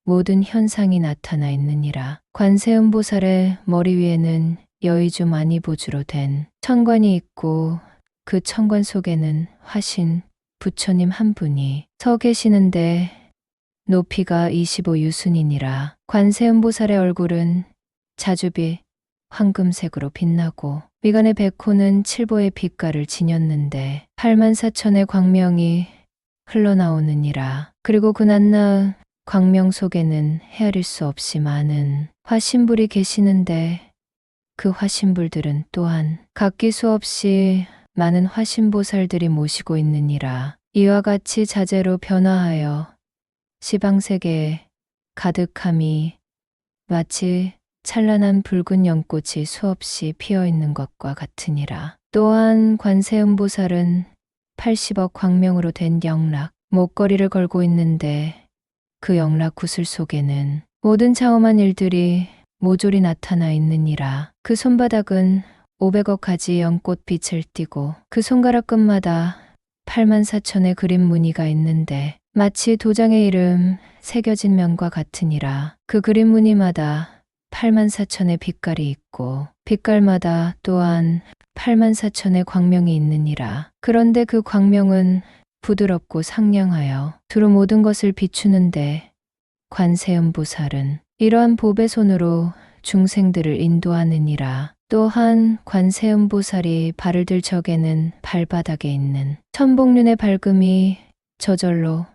모든 현상이 나타나 있느니라. 관세음보살의 머리 위에는 여의주 마니보주로 된 천관이 있고 그 천관 속에는 화신 부처님 한 분이 서 계시는데 높이가 25유순이니라. 관세음보살의 얼굴은 자주빛 황금색으로 빛나고 미간의 백호는 칠보의 빛깔을 지녔는데 84,000의 광명이 흘러나오느니라. 그리고 그 낱낱 광명 속에는 헤아릴 수 없이 많은 화신불이 계시는데 그 화신불들은 또한 각기 수없이 많은 화신보살들이 모시고 있느니라. 이와 같이 자재로 변화하여 시방세계에 가득함이 마치 찬란한 붉은 연꽃이 수없이 피어 있는 것과 같으니라. 또한 관세음보살은 80억 광명으로 된 영락 목걸이를 걸고 있는데 그 영락 구슬 속에는 모든 장엄한 일들이 모조리 나타나 있느니라. 그 손바닥은 500억 가지 연꽃빛을 띠고 그 손가락 끝마다 84,000의 그림 무늬가 있는데 마치 도장의 이름 새겨진 면과 같으니라. 그 그림 무늬마다 84,000의 빛깔이 있고 빛깔마다 또한 84,000의 광명이 있느니라. 그런데 그 광명은 부드럽고 상냥하여 두루 모든 것을 비추는데 관세음보살은 이러한 보배 손으로 중생들을 인도하느니라. 또한 관세음보살이 발을 들 적에는 발바닥에 있는 천복륜의 밝음이 저절로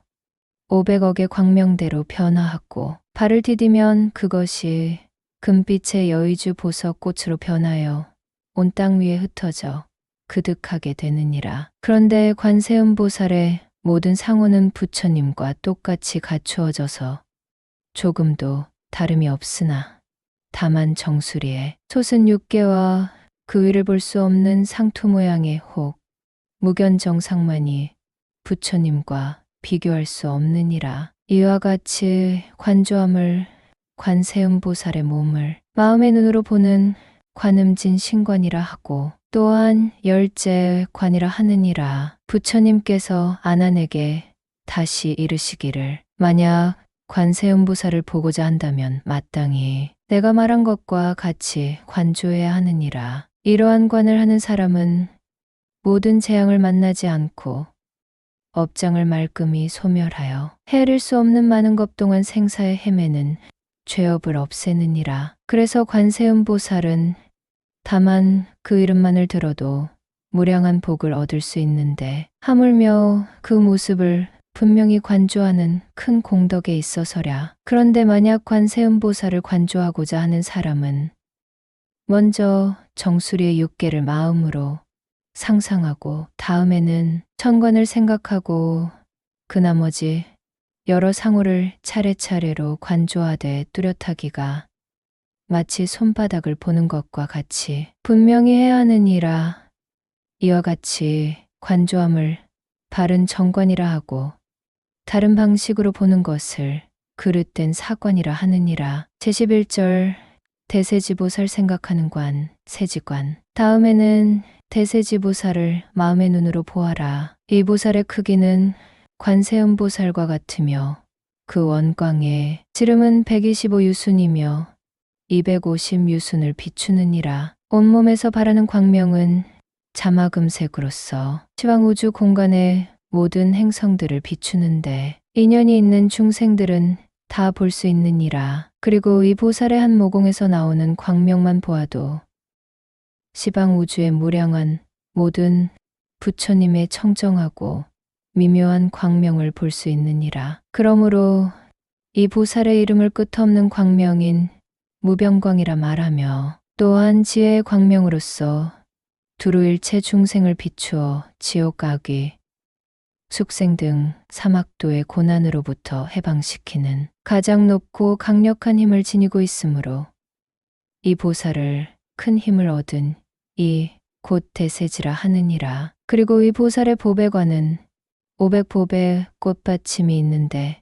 500억의 광명대로 변화하고 발을 디디면 그것이 금빛의 여의주 보석 꽃으로 변하여 온 땅 위에 흩어져 그득하게 되느니라. 그런데 관세음보살의 모든 상호는 부처님과 똑같이 갖추어져서 조금도 다름이 없으나 다만 정수리에 솟은 육개와 그 위를 볼 수 없는 상투 모양의 혹 무견정상만이 부처님과 비교할 수 없느니라. 이와 같이 관조함을 관세음보살의 몸을 마음의 눈으로 보는 관음진 신관이라 하고 또한 열째 관이라 하느니라. 부처님께서 아난에게 다시 이르시기를 만약 관세음보살을 보고자 한다면 마땅히 내가 말한 것과 같이 관조해야 하느니라. 이러한 관을 하는 사람은 모든 재앙을 만나지 않고 업장을 말끔히 소멸하여 헤아릴 수 없는 많은 것 동안 생사에 헤매는 죄업을 없애느니라. 그래서 관세음보살은 다만 그 이름만을 들어도 무량한 복을 얻을 수 있는데 하물며 그 모습을 분명히 관조하는 큰 공덕에 있어서랴. 그런데 만약 관세음보살을 관조하고자 하는 사람은 먼저 정수리의 육개를 마음으로 상상하고 다음에는 천관을 생각하고 그 나머지 여러 상호를 차례차례로 관조하되 뚜렷하기가 마치 손바닥을 보는 것과 같이 분명히 해야 하느니라. 이와 같이 관조함을 바른 정관이라 하고 다른 방식으로 보는 것을 그릇된 사관이라 하느니라. 제11절 대세지보살 생각하는 관, 세지관. 다음에는 대세지보살을 마음의 눈으로 보아라. 이 보살의 크기는 관세음보살과 같으며 그 원광의 지름은 125유순이며 250유순을 비추느니라. 온몸에서 바라는 광명은 자마금색으로서 시방 우주 공간의 모든 행성들을 비추는데 인연이 있는 중생들은 다 볼 수 있느니라. 그리고 이 보살의 한 모공에서 나오는 광명만 보아도 시방 우주의 무량한 모든 부처님의 청정하고 미묘한 광명을 볼 수 있느니라. 그러므로 이 보살의 이름을 끝없는 광명인 무병광이라 말하며 또한 지혜의 광명으로서 두루 일체 중생을 비추어 지옥 악귀, 숙생 등 사막도의 고난으로부터 해방시키는 가장 높고 강력한 힘을 지니고 있으므로 이 보살을 큰 힘을 얻은 이 곧 대세지라 하느니라. 그리고 이 보살의 보배관은 500보배의 꽃받침이 있는데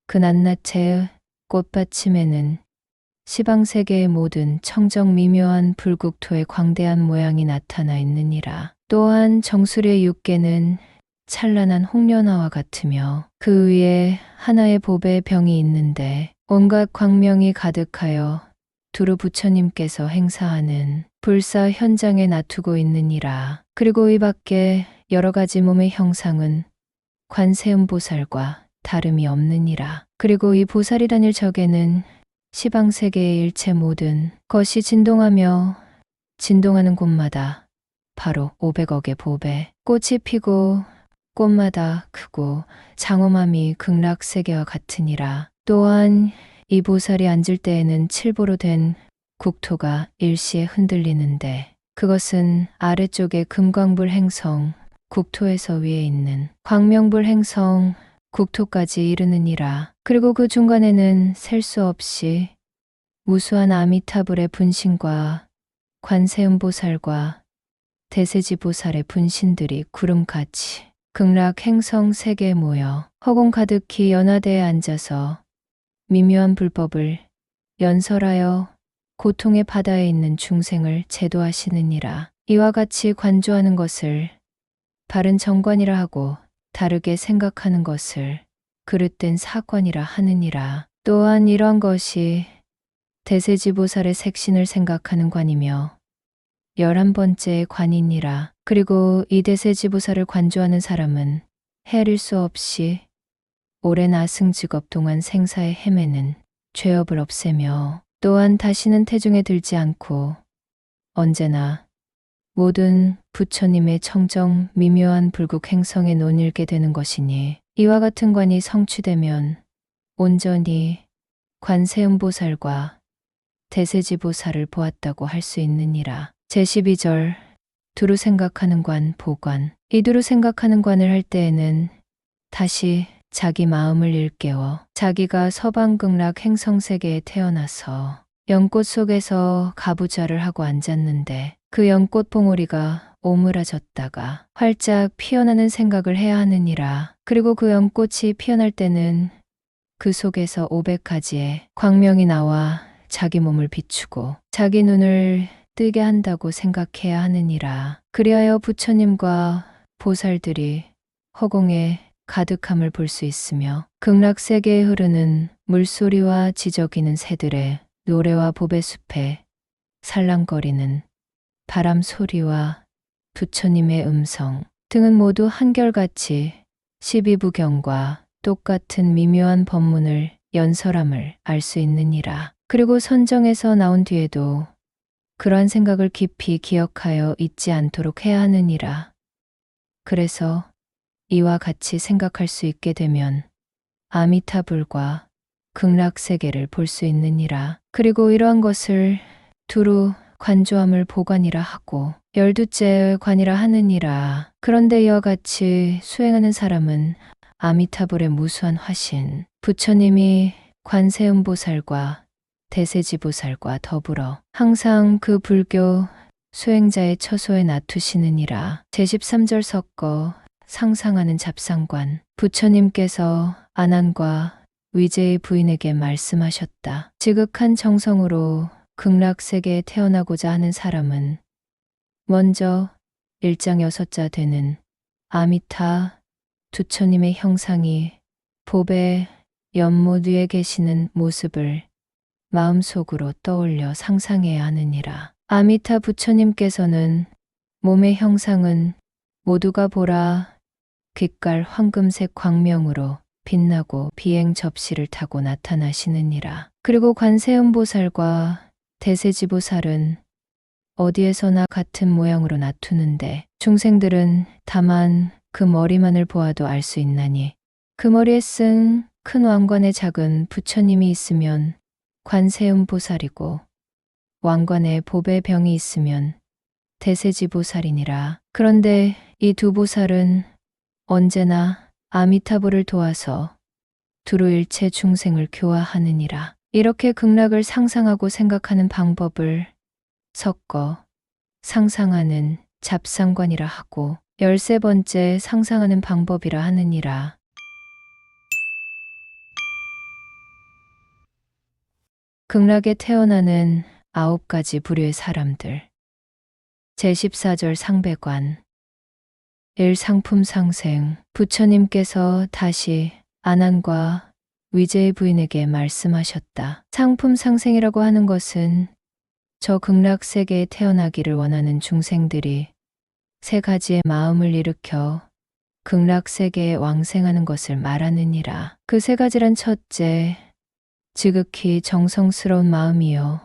그 낱낱의 꽃받침에는 시방세계의 모든 청정 미묘한 불국토의 광대한 모양이 나타나 있느니라. 또한 정수리의 육계는 찬란한 홍련화와 같으며 그 위에 하나의 보배의 병이 있는데 온갖 광명이 가득하여 두루 부처님께서 행사하는 불사 현장에 놔두고 있느니라. 그리고 이 밖에 여러 가지 몸의 형상은 관세음보살과 다름이 없느니라. 그리고 이 보살이 다닐 적에는 시방세계의 일체 모든 것이 진동하며 진동하는 곳마다 바로 500억의 보배, 꽃이 피고 꽃마다 크고 장엄함이 극락세계와 같으니라. 또한 이 보살이 앉을 때에는 칠보로 된 국토가 일시에 흔들리는데 그것은 아래쪽에 금광불 행성 국토에서 위에 있는 광명불 행성 국토까지 이르느니라. 그리고 그 중간에는 셀 수 없이 무수한 아미타불의 분신과 관세음보살과 대세지보살의 분신들이 구름같이 극락 행성 세계에 모여 허공 가득히 연화대에 앉아서 미묘한 불법을 연설하여 고통의 바다에 있는 중생을 제도하시느니라. 이와 같이 관조하는 것을 바른 정관이라 하고 다르게 생각하는 것을 그릇된 사관이라 하느니라. 또한 이러한 것이 대세지보살의 색신을 생각하는 관이며 11번째의 관이니라. 그리고 이 대세지보살을 관조하는 사람은 헤아릴 수 없이 오랜 아승직업 동안 생사에 헤매는 죄업을 없애며 또한 다시는 태중에 들지 않고 언제나 모든 부처님의 청정 미묘한 불국 행성에 논일게 되는 것이니 이와 같은 관이 성취되면 온전히 관세음보살과 대세지보살을 보았다고 할 수 있느니라. 제12절 두루 생각하는 관 보관. 이 두루 생각하는 관을 할 때에는 다시 자기 마음을 일깨워 자기가 서방극락 행성세계에 태어나서 연꽃 속에서 가부좌를 하고 앉았는데 그 연꽃 봉오리가 오므라졌다가 활짝 피어나는 생각을 해야 하느니라. 그리고 그 연꽃이 피어날 때는 그 속에서 500가지의 광명이 나와 자기 몸을 비추고 자기 눈을 뜨게 한다고 생각해야 하느니라. 그리하여 부처님과 보살들이 허공에 가득함을 볼 수 있으며 극락세계에 흐르는 물소리와 지저귀는 새들의 노래와 보배숲에 살랑거리는 바람 소리와 부처님의 음성 등은 모두 한결같이 12부경과 똑같은 미묘한 법문을 연설함을 알 수 있느니라. 그리고 선정에서 나온 뒤에도 그러한 생각을 깊이 기억하여 잊지 않도록 해야 하느니라. 그래서 이와 같이 생각할 수 있게 되면 아미타불과 극락세계를 볼 수 있느니라. 그리고 이러한 것을 두루 관조함을 보관이라 하고 12째의 관이라 하느니라. 그런데 이와 같이 수행하는 사람은 아미타불의 무수한 화신, 부처님이 관세음보살과 대세지보살과 더불어 항상 그 불교 수행자의 처소에 놔두시느니라. 제13절 섞어 상상하는 잡상관. 부처님께서 아난과 위제의 부인에게 말씀하셨다. 지극한 정성으로 극락세계에 태어나고자 하는 사람은 먼저 1장 6자 되는 아미타 부처님의 형상이 보배 연못 위에 계시는 모습을 마음속으로 떠올려 상상해야 하느니라. 아미타 부처님께서는 몸의 형상은 모두가 보라 빛깔 황금색 광명으로 빛나고 비행 접시를 타고 나타나시느니라. 그리고 관세음보살과 대세지보살은 어디에서나 같은 모양으로 나투는데 중생들은 다만 그 머리만을 보아도 알 수 있나니 그 머리에 쓴 큰 왕관에 작은 부처님이 있으면 관세음보살이고 왕관에 보배 병이 있으면 대세지보살이니라. 그런데 이 두 보살은 언제나 아미타불을 도와서 두루 일체 중생을 교화하느니라. 이렇게 극락을 상상하고 생각하는 방법을 섞어 상상하는 잡상관이라 하고 13번째 상상하는 방법이라 하느니라. 극락에 태어나는 9가지 부류의 사람들. 제14절 상배관. 1. 상품상생. 부처님께서 다시 아난과 위제의 부인에게 말씀하셨다. 상품상생이라고 하는 것은 저 극락세계에 태어나기를 원하는 중생들이 3가지의 마음을 일으켜 극락세계에 왕생하는 것을 말하느니라. 그 3가지란 첫째, 지극히 정성스러운 마음이요.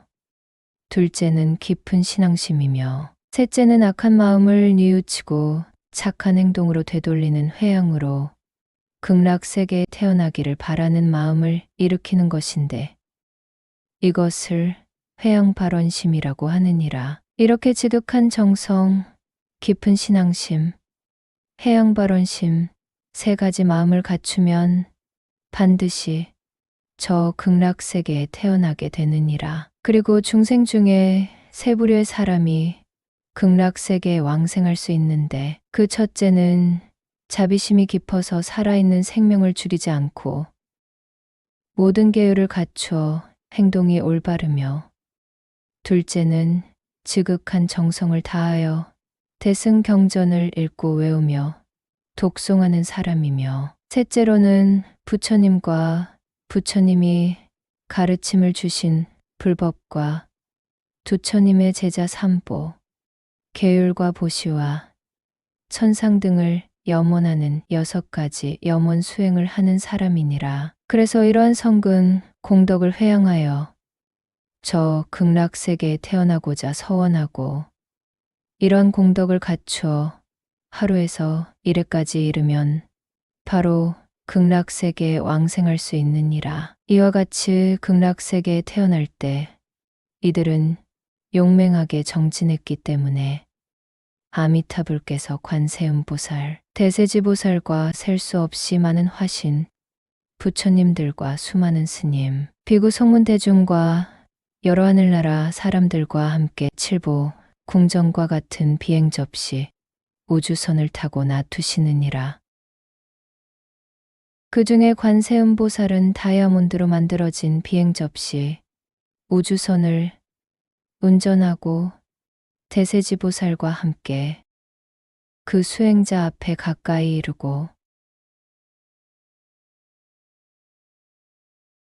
둘째는 깊은 신앙심이며 셋째는 악한 마음을 뉘우치고 착한 행동으로 되돌리는 회양으로 극락세계에 태어나기를 바라는 마음을 일으키는 것인데 이것을 회양발언심이라고 하느니라. 이렇게 지극한 정성, 깊은 신앙심, 회양발언심 3가지 마음을 갖추면 반드시 저 극락세계에 태어나게 되느니라. 그리고 중생 중에 3부류의 사람이 극락세계에 왕생할 수 있는데 그 첫째는 자비심이 깊어서 살아있는 생명을 줄이지 않고 모든 계율을 갖추어 행동이 올바르며 둘째는 지극한 정성을 다하여 대승경전을 읽고 외우며 독송하는 사람이며 셋째로는 부처님과 부처님이 가르침을 주신 불법과 부처님의 제자 삼보, 계율과 보시와 천상 등을 염원하는 6가지 염원 수행을 하는 사람이니라. 그래서 이러한 성근 공덕을 회양하여 저 극락세계에 태어나고자 서원하고 이러한 공덕을 갖추어 하루에서 1회까지 이르면 바로 극락세계에 왕생할 수 있느니라. 이와 같이 극락세계에 태어날 때 이들은 용맹하게 정진했기 때문에 아미타불께서 관세음보살, 대세지보살과 셀 수 없이 많은 화신, 부처님들과 수많은 스님, 비구 성문대중과 여러 하늘나라 사람들과 함께 칠보, 궁전과 같은 비행 접시, 우주선을 타고 나투시느니라. 그 중에 관세음보살은 다이아몬드로 만들어진 비행 접시, 우주선을 운전하고 대세지보살과 함께 그 수행자 앞에 가까이 이르고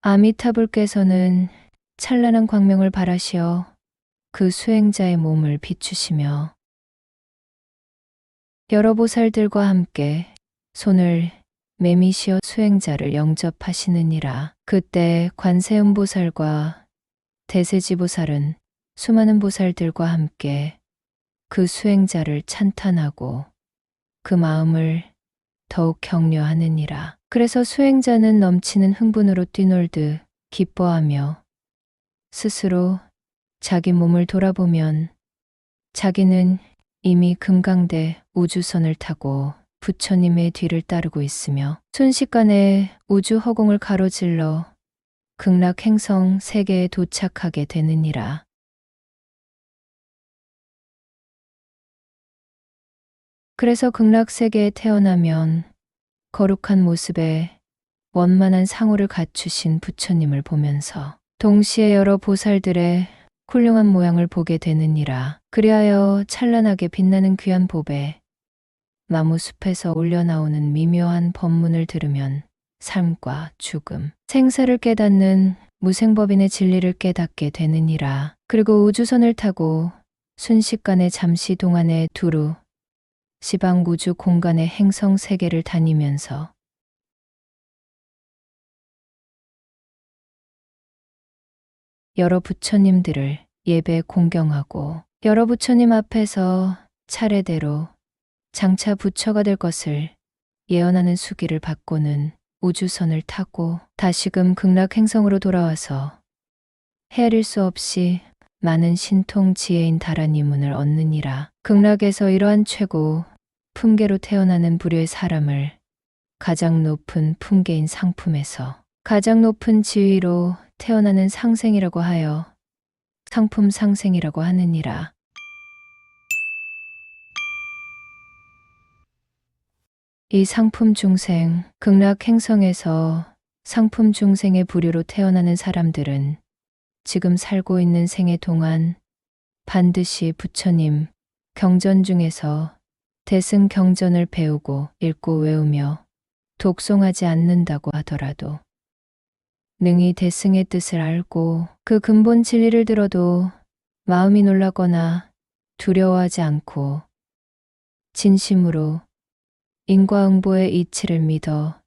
아미타불께서는 찬란한 광명을 발하시어 그 수행자의 몸을 비추시며 여러 보살들과 함께 손을 매미시어 수행자를 영접하시느니라. 그때 관세음보살과 대세지보살은 수많은 보살들과 함께 그 수행자를 찬탄하고 그 마음을 더욱 격려하느니라. 그래서 수행자는 넘치는 흥분으로 뛰놀듯 기뻐하며 스스로 자기 몸을 돌아보면 자기는 이미 금강대 우주선을 타고 부처님의 뒤를 따르고 있으며 순식간에 우주 허공을 가로질러 극락 행성 세계에 도착하게 되느니라. 그래서 극락세계에 태어나면 거룩한 모습에 원만한 상호를 갖추신 부처님을 보면서 동시에 여러 보살들의 훌륭한 모양을 보게 되느니라. 그리하여 찬란하게 빛나는 귀한 보배, 나무숲에서 올려나오는 미묘한 법문을 들으면 삶과 죽음, 생사를 깨닫는 무생법인의 진리를 깨닫게 되느니라. 그리고 우주선을 타고 순식간에 잠시 동안에 두루 시방 우주 공간의 행성 세계를 다니면서 여러 부처님들을 예배 공경하고 여러 부처님 앞에서 차례대로 장차 부처가 될 것을 예언하는 수기를 받고는 우주선을 타고 다시금 극락 행성으로 돌아와서 헤아릴 수 없이 많은 신통 지혜인 다라니문을 얻느니라. 극락에서 이러한 최고 품계로 태어나는 부류의 사람을 가장 높은 품계인 상품에서 가장 높은 지위로 태어나는 상생이라고 하여 상품 상생이라고 하느니라. 이 상품 중생, 극락 행성에서 상품 중생의 부류로 태어나는 사람들은 지금 살고 있는 생애 동안 반드시 부처님 경전 중에서 대승 경전을 배우고 읽고 외우며 독송하지 않는다고 하더라도 능히 대승의 뜻을 알고 그 근본 진리를 들어도 마음이 놀라거나 두려워하지 않고 진심으로 인과응보의 이치를 믿어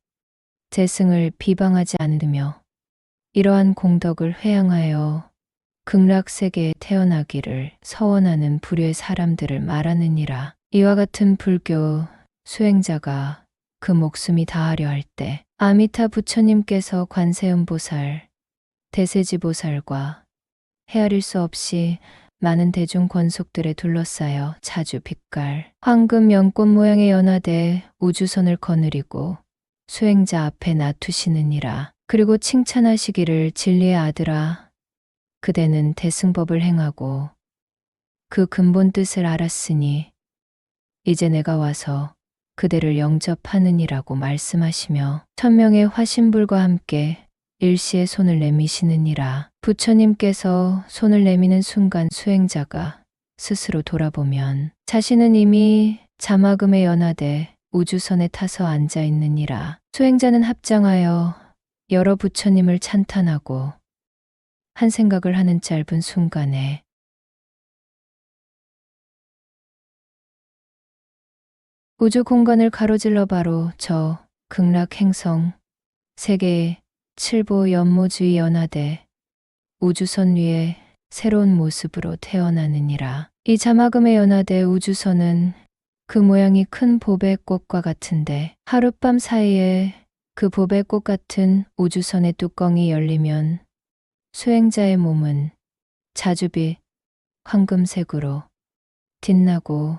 대승을 비방하지 않으며 이러한 공덕을 회양하여 극락세계에 태어나기를 서원하는 부류의 사람들을 말하느니라. 이와 같은 불교 수행자가 그 목숨이 다하려 할 때 아미타 부처님께서 관세음보살, 대세지보살과 헤아릴 수 없이 많은 대중 권속들에 둘러싸여 자주 빛깔 황금 연꽃 모양의 연화대 우주선을 거느리고 수행자 앞에 놔두시느니라. 그리고 칭찬하시기를 진리의 아들아, 그대는 대승법을 행하고 그 근본 뜻을 알았으니 이제 내가 와서 그대를 영접하느니라고 말씀하시며 천명의 화신불과 함께 일시에 손을 내미시느니라. 부처님께서 손을 내미는 순간 수행자가 스스로 돌아보면 자신은 이미 자마금에 연화돼 우주선에 타서 앉아 있느니라. 수행자는 합장하여 여러 부처님을 찬탄하고 한 생각을 하는 짧은 순간에 우주 공간을 가로질러 바로 저 극락 행성 세계의 칠보 연모주의 연화대 우주선 위에 새로운 모습으로 태어나느니라. 이 자마금의 연화대 우주선은 그 모양이 큰 보배꽃과 같은데 하룻밤 사이에 그 보배꽃 같은 우주선의 뚜껑이 열리면 수행자의 몸은 자주빛 황금색으로 빛나고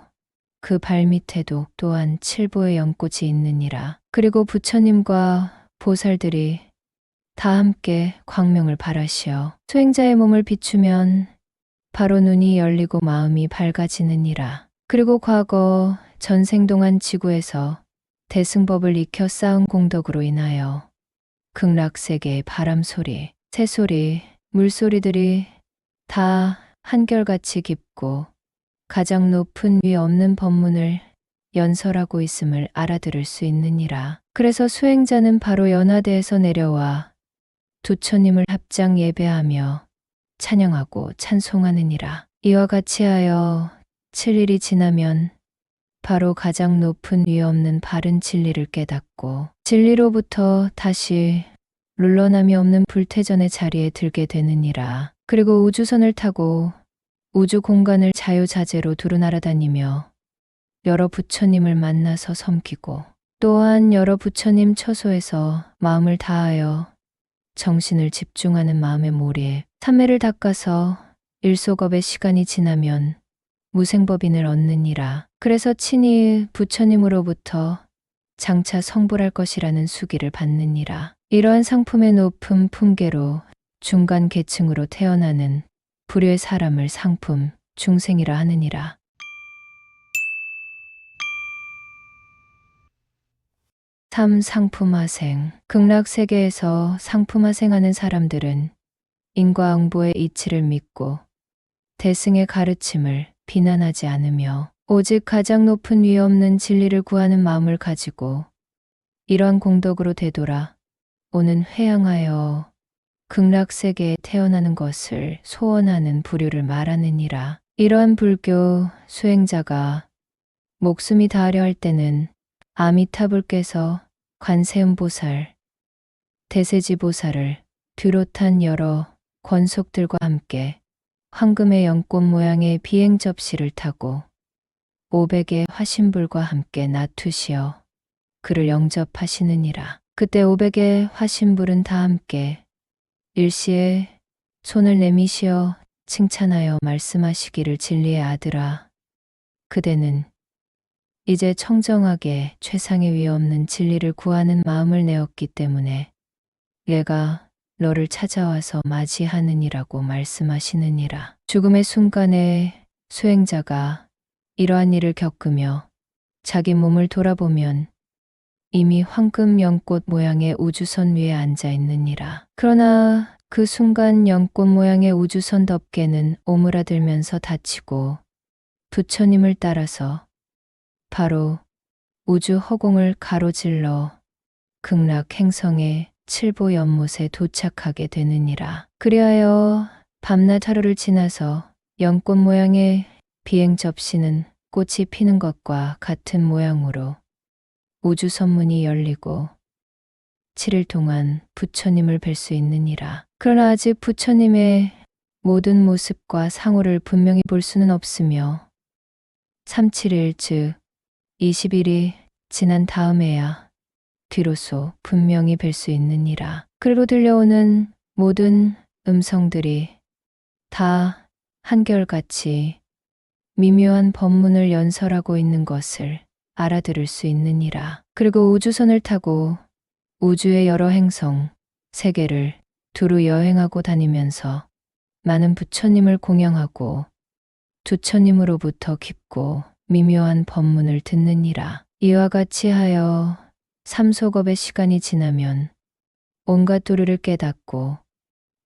그 발밑에도 또한 칠보의 연꽃이 있느니라. 그리고 부처님과 보살들이 다 함께 광명을 발하시어 수행자의 몸을 비추면 바로 눈이 열리고 마음이 밝아지느니라. 그리고 과거 전생 동안 지구에서 대승법을 익혀 쌓은 공덕으로 인하여 극락세계의 바람소리, 새소리, 물소리들이 다 한결같이 깊고 가장 높은 위 없는 법문을 연설하고 있음을 알아들을 수 있느니라. 그래서 수행자는 바로 연화대에서 내려와 부처님을 합장 예배하며 찬양하고 찬송하느니라. 이와 같이 하여 7일이 지나면 바로 가장 높은 위 없는 바른 진리를 깨닫고 진리로부터 다시 물러남이 없는 불태전의 자리에 들게 되느니라. 그리고 우주선을 타고 우주 공간을 자유자재로 두루 날아다니며 여러 부처님을 만나서 섬기고 또한 여러 부처님 처소에서 마음을 다하여 정신을 집중하는 마음의 몰이에 삼매를 닦아서 일소겁의 시간이 지나면 무생법인을 얻느니라. 그래서 친히 부처님으로부터 장차 성불할 것이라는 수기를 받느니라. 이러한 상품의 높은 품계로 중간 계층으로 태어나는 불효의 사람을 상품 중생이라 하느니라. 상품화생. 극락세계에서 상품화생하는 사람들은 인과응보의 이치를 믿고 대승의 가르침을 비난하지 않으며 오직 가장 높은 위 없는 진리를 구하는 마음을 가지고 이러한 공덕으로 되돌아 오는 회양하여 극락세계에 태어나는 것을 소원하는 부류를 말하느니라. 이러한 불교 수행자가 목숨이 다하려 할 때는 아미타불께서 관세음보살, 대세지보살을 비롯한 여러 권속들과 함께 황금의 연꽃 모양의 비행 접시를 타고 500의 화신불과 함께 나투시어 그를 영접하시느니라. 그때 500의 화신불은 다 함께 일시에 손을 내미시어 칭찬하여 말씀하시기를 진리의 아들아, 그대는 이제 청정하게 최상의 위 없는 진리를 구하는 마음을 내었기 때문에 얘가 너를 찾아와서 맞이하느니라고 말씀하시느니라. 죽음의 순간에 수행자가 이러한 일을 겪으며 자기 몸을 돌아보면 이미 황금 연꽃 모양의 우주선 위에 앉아 있느니라. 그러나 그 순간 연꽃 모양의 우주선 덮개는 오므라들면서 닫히고 부처님을 따라서 바로 우주 허공을 가로질러 극락 행성의 칠보 연못에 도착하게 되느니라. 그리하여 밤낮 하루를 지나서 연꽃 모양의 비행 접시는 꽃이 피는 것과 같은 모양으로 우주선문이 열리고 7일 동안 부처님을 뵐 수 있느니라. 그러나 아직 부처님의 모든 모습과 상호를 분명히 볼 수는 없으며 37일 즉 20일이 지난 다음에야 뒤로소 분명히 뵐 수 있느니라. 그리고 들려오는 모든 음성들이 다 한결같이 미묘한 법문을 연설하고 있는 것을 알아들을 수 있느니라. 그리고 우주선을 타고 우주의 여러 행성, 세계를 두루 여행하고 다니면서 많은 부처님을 공양하고 부처님으로부터 깊고 미묘한 법문을 듣느니라. 이와 같이 하여 삼소겁의 시간이 지나면 온갖 도리를 깨닫고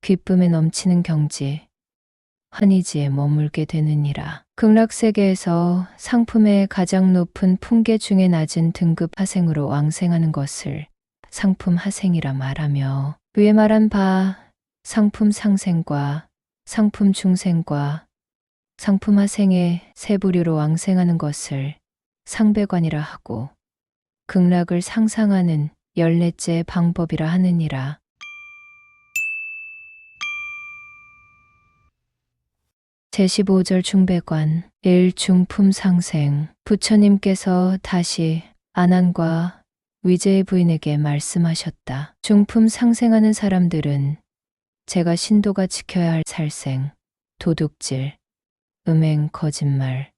기쁨에 넘치는 경지, 환희지에 머물게 되느니라. 극락세계에서 상품의 가장 높은 품계 중에 낮은 등급 하생으로 왕생하는 것을 상품 하생이라 말하며 위에 말한 바 상품 상생과 상품 중생과 상품 하생의 세 부류로 왕생하는 것을 상배관이라 하고 극락을 상상하는 14째 방법이라 하느니라. 제15절 중배관 1 중품 상생. 부처님께서 다시 아난과 위제의 부인에게 말씀하셨다. 중품 상생하는 사람들은 제가 신도가 지켜야 할 살생, 도둑질, 음행, 거짓말,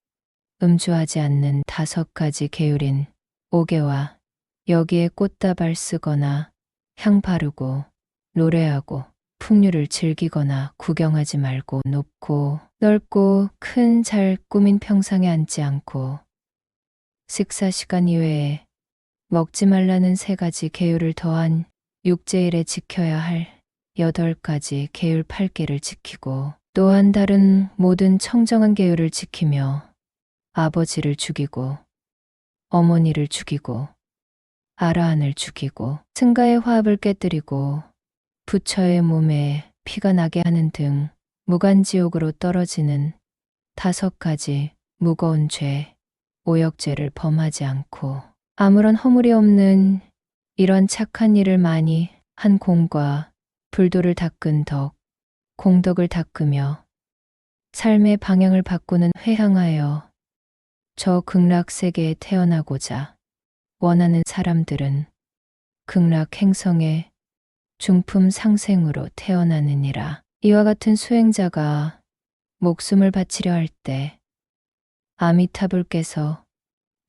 음주하지 않는 5가지 계율인 오개와 여기에 꽃다발 쓰거나 향 바르고 노래하고 풍류를 즐기거나 구경하지 말고 높고 넓고 큰 잘 꾸민 평상에 앉지 않고 식사 시간 이외에 먹지 말라는 3가지 계율을 더한 6제일에 지켜야 할 8가지 계율 8개를 지키고 또한 다른 모든 청정한 계율을 지키며 아버지를 죽이고 어머니를 죽이고 아라한을 죽이고 승가의 화합을 깨뜨리고 부처의 몸에 피가 나게 하는 등 무간지옥으로 떨어지는 5가지 무거운 죄, 오역죄를 범하지 않고 아무런 허물이 없는 이런 착한 일을 많이 한 공과 불도를 닦은 덕, 공덕을 닦으며 삶의 방향을 바꾸는 회향하여 저 극락세계에 태어나고자 원하는 사람들은 극락 행성의 중품 상생으로 태어나느니라. 이와 같은 수행자가 목숨을 바치려 할 때 아미타불께서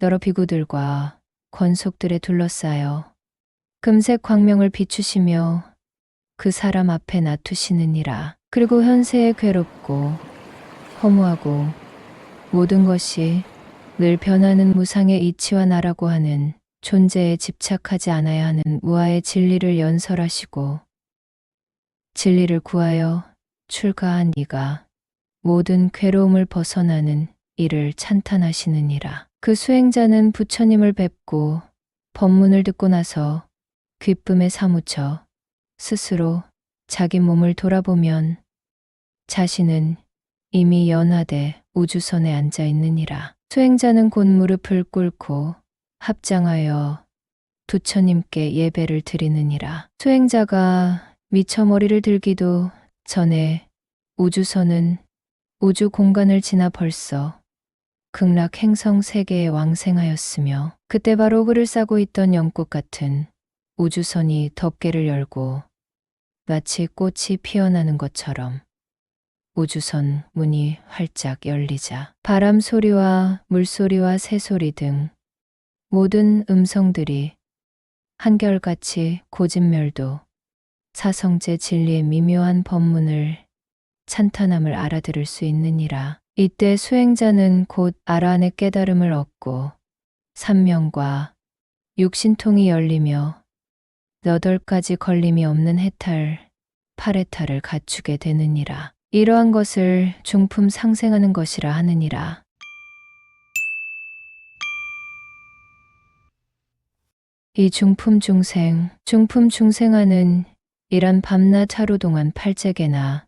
여러 비구들과 권속들에 둘러싸여 금색 광명을 비추시며 그 사람 앞에 놔두시느니라. 그리고 현세에 괴롭고 허무하고 모든 것이 늘 변하는 무상의 이치와 나라고 하는 존재에 집착하지 않아야 하는 무아의 진리를 연설하시고 진리를 구하여 출가한 이가 모든 괴로움을 벗어나는 이를 찬탄하시느니라. 그 수행자는 부처님을 뵙고 법문을 듣고 나서 기쁨에 사무쳐 스스로 자기 몸을 돌아보면 자신은 이미 연화돼 우주선에 앉아 있느니라. 수행자는 곧 무릎을 꿇고 합장하여 부처님께 예배를 드리느니라. 수행자가 미처 머리를 들기도 전에 우주선은 우주 공간을 지나 벌써 극락 행성 세계에 왕생하였으며 그때 바로 흙을 싸고 있던 연꽃 같은 우주선이 덮개를 열고 마치 꽃이 피어나는 것처럼 우주선 문이 활짝 열리자 바람 소리와 물소리와 새소리 등 모든 음성들이 한결같이 고진멸도 사성제 진리의 미묘한 법문을 찬탄함을 알아들을 수 있느니라. 이때 수행자는 곧 아라한의 깨달음을 얻고 삼명과 육신통이 열리며 8가지 걸림이 없는 해탈, 8해탈을 갖추게 되느니라. 이러한 것을 중품 상생하는 것이라 하느니라. 이 중품 중생하는 이란 밤낮 하루 동안 팔재계나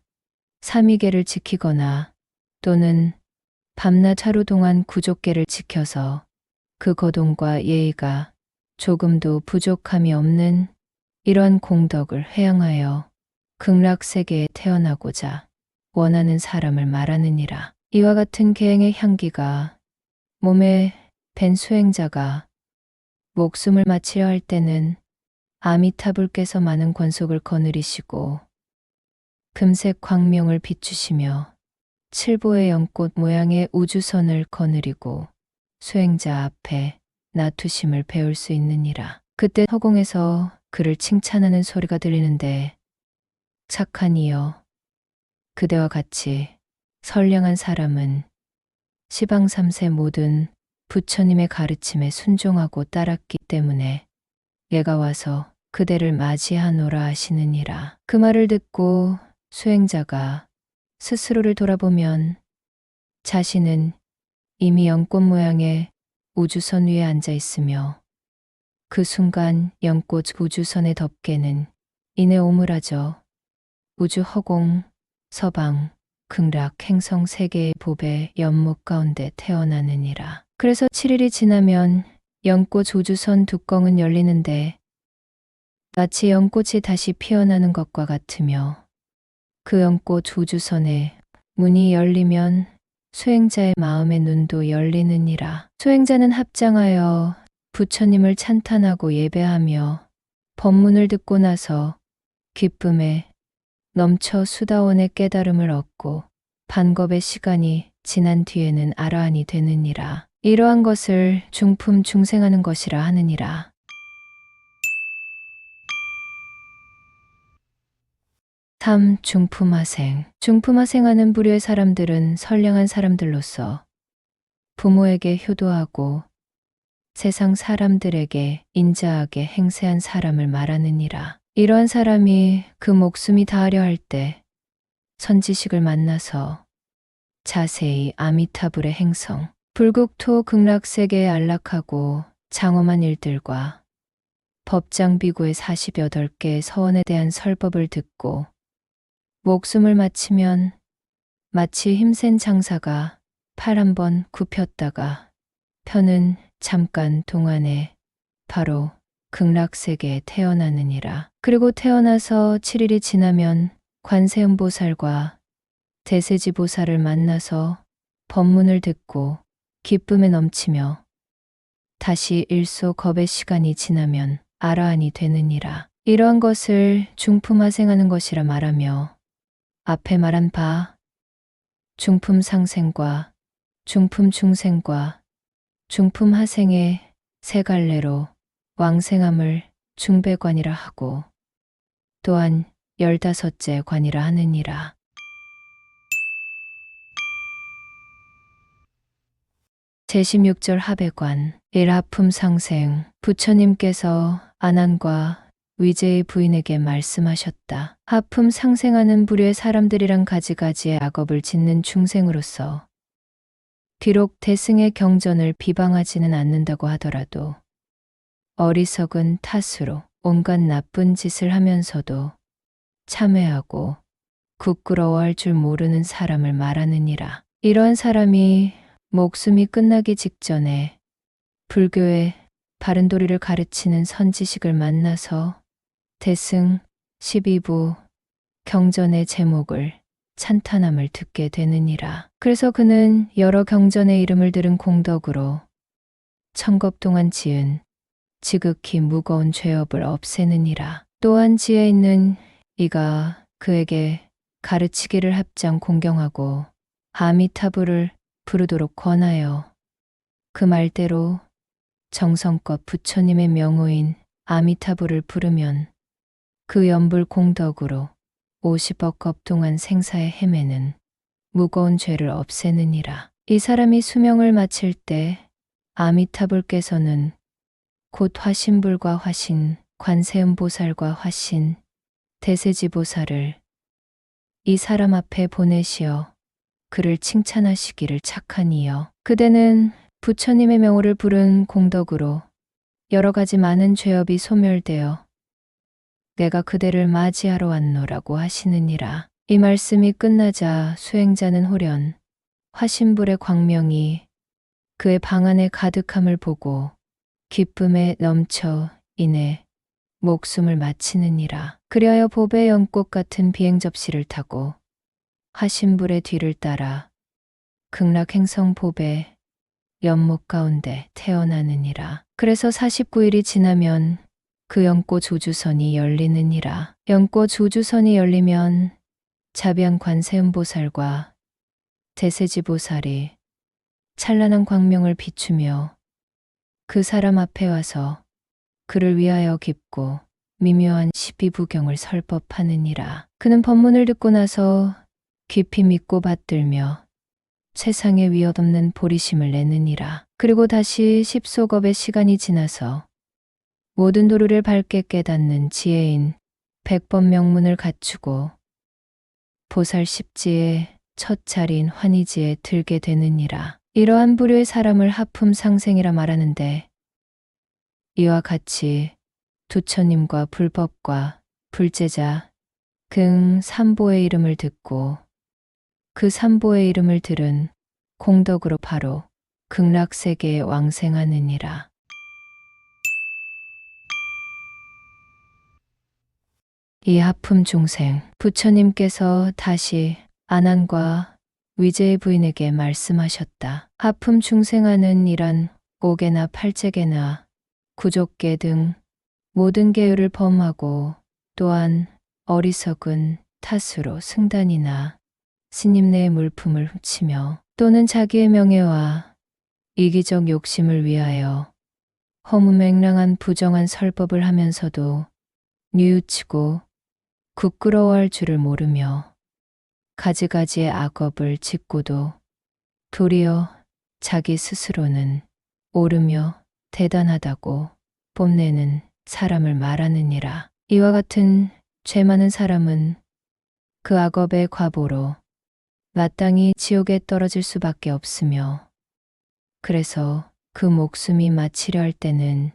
삼위계를 지키거나 또는 밤낮 하루 동안 구족계를 지켜서 그 거동과 예의가 조금도 부족함이 없는 이러한 공덕을 회양하여 극락세계에 태어나고자 원하는 사람을 말하느니라. 이와 같은 계행의 향기가 몸에 밴 수행자가 목숨을 마치려 할 때는 아미타불께서 많은 권속을 거느리시고 금색 광명을 비추시며 칠보의 연꽃 모양의 우주선을 거느리고 수행자 앞에 나투심을 배울 수 있느니라. 그때 허공에서 그를 칭찬하는 소리가 들리는데 착한 이여 그대와 같이 선량한 사람은 시방삼세 모든 부처님의 가르침에 순종하고 따랐기 때문에 얘가 와서 그대를 맞이하노라 하시느니라. 그 말을 듣고 수행자가 스스로를 돌아보면 자신은 이미 연꽃 모양의 우주선 위에 앉아 있으며 그 순간 연꽃 우주선의 덮개는 이내 오므라져 우주 허공, 서방, 극락 행성 세계의 보배 연못 가운데 태어나느니라. 그래서 7일이 지나면 연꽃 우주선 뚜껑은 열리는데 마치 연꽃이 다시 피어나는 것과 같으며 그 연꽃 우주선의 문이 열리면 수행자의 마음의 눈도 열리느니라. 수행자는 합장하여 부처님을 찬탄하고 예배하며 법문을 듣고 나서 기쁨에 넘쳐 수다원의 깨달음을 얻고 반겁의 시간이 지난 뒤에는 아라한이 되느니라. 이러한 것을 중품 중생하는 것이라 하느니라. 중품하생. 중품하생하는 부류의 사람들은 선량한 사람들로서 부모에게 효도하고 세상 사람들에게 인자하게 행세한 사람을 말하느니라. 이러한 사람이 그 목숨이 다하려 할 때 선지식을 만나서 자세히 아미타불의 행성, 불국토 극락세계에 안락하고 장엄한 일들과 법장비구의 48개의 서원에 대한 설법을 듣고 목숨을 마치면 마치 힘센 장사가 팔 한 번 굽혔다가 펴는 잠깐 동안에 바로 극락세계에 태어나느니라. 그리고 태어나서 7일이 지나면 관세음보살과 대세지보살을 만나서 법문을 듣고 기쁨에 넘치며 다시 일소겁의 시간이 지나면 아라한이 되느니라. 이러한 것을 중품하생하는 것이라 말하며 앞에 말한 바 중품상생과 중품중생과 중품하생의 세 갈래로 왕생함을 중배관이라 하고 또한 15째 관이라 하느니라. 제16절 하배관 일하품 상생. 부처님께서 아난과 위제의 부인에게 말씀하셨다. 하품 상생하는 부류의 사람들이랑 가지가지의 악업을 짓는 중생으로서 비록 대승의 경전을 비방하지는 않는다고 하더라도 어리석은 탓으로 온갖 나쁜 짓을 하면서도 참회하고 부끄러워할 줄 모르는 사람을 말하느니라. 이러한 사람이 목숨이 끝나기 직전에 불교의 바른 도리를 가르치는 선지식을 만나서 대승 12부 경전의 제목을 찬탄함을 듣게 되느니라. 그래서 그는 여러 경전의 이름을 들은 공덕으로 천겁 동안 지은 지극히 무거운 죄업을 없애느니라. 또한 지혜 있는 이가 그에게 가르치기를 합장 공경하고 아미타불을 부르도록 권하여 그 말대로 정성껏 부처님의 명호인 아미타불을 부르면 그 연불 공덕으로 50억 겁 동안 생사에 헤매는 무거운 죄를 없애느니라. 이 사람이 수명을 마칠 때 아미타불께서는 곧 화신불과 화신, 관세음보살과 화신, 대세지보살을 이 사람 앞에 보내시어 그를 칭찬하시기를 착한 이여. 그대는 부처님의 명호를 부른 공덕으로 여러 가지 많은 죄업이 소멸되어 내가 그대를 맞이하러 왔노라고 하시느니라. 이 말씀이 끝나자 수행자는 홀연 화신불의 광명이 그의 방 안에 가득함을 보고 기쁨에 넘쳐 인해 목숨을 마치느니라. 그리하여 보배 연꽃 같은 비행 접시를 타고 화신불의 뒤를 따라 극락행성 보배 연못 가운데 태어나느니라. 그래서 49일이 지나면 그 연꽃 조주선이 열리느니라. 연꽃 조주선이 열리면 자비한 관세음보살과 대세지보살이 찬란한 광명을 비추며 그 사람 앞에 와서 그를 위하여 깊고 미묘한 십비부경을 설법하느니라. 그는 법문을 듣고 나서 깊이 믿고 받들며 세상에 위협 없는 보리심을 내느니라. 그리고 다시 십소겁의 시간이 지나서 모든 도리를 밝게 깨닫는 지혜인 백번 명문을 갖추고 보살 십지의 첫 자리인 환희지에 들게 되느니라. 이러한 부류의 사람을 하품상생이라 말하는데 이와 같이 부처님과 불법과 불제자 등 삼보의 이름을 듣고 그 삼보의 이름을 들은 공덕으로 바로 극락세계에 왕생하느니라. 이 하품 중생 부처님께서 다시 아난과 위제의 부인에게 말씀하셨다. 하품 중생하는 이란 5개나 8제개나 구족계 등 모든 계율을 범하고 또한 어리석은 탓으로 승단이나 스님네의 물품을 훔치며 또는 자기의 명예와 이기적 욕심을 위하여 허무맹랑한 부정한 설법을 하면서도 뉘우치고 부끄러워할 줄을 모르며 가지가지의 악업을 짓고도 도리어 자기 스스로는 옳으며 대단하다고 뽐내는 사람을 말하느니라. 이와 같은 죄 많은 사람은 그 악업의 과보로 마땅히 지옥에 떨어질 수밖에 없으며 그래서 그 목숨이 마치려 할 때는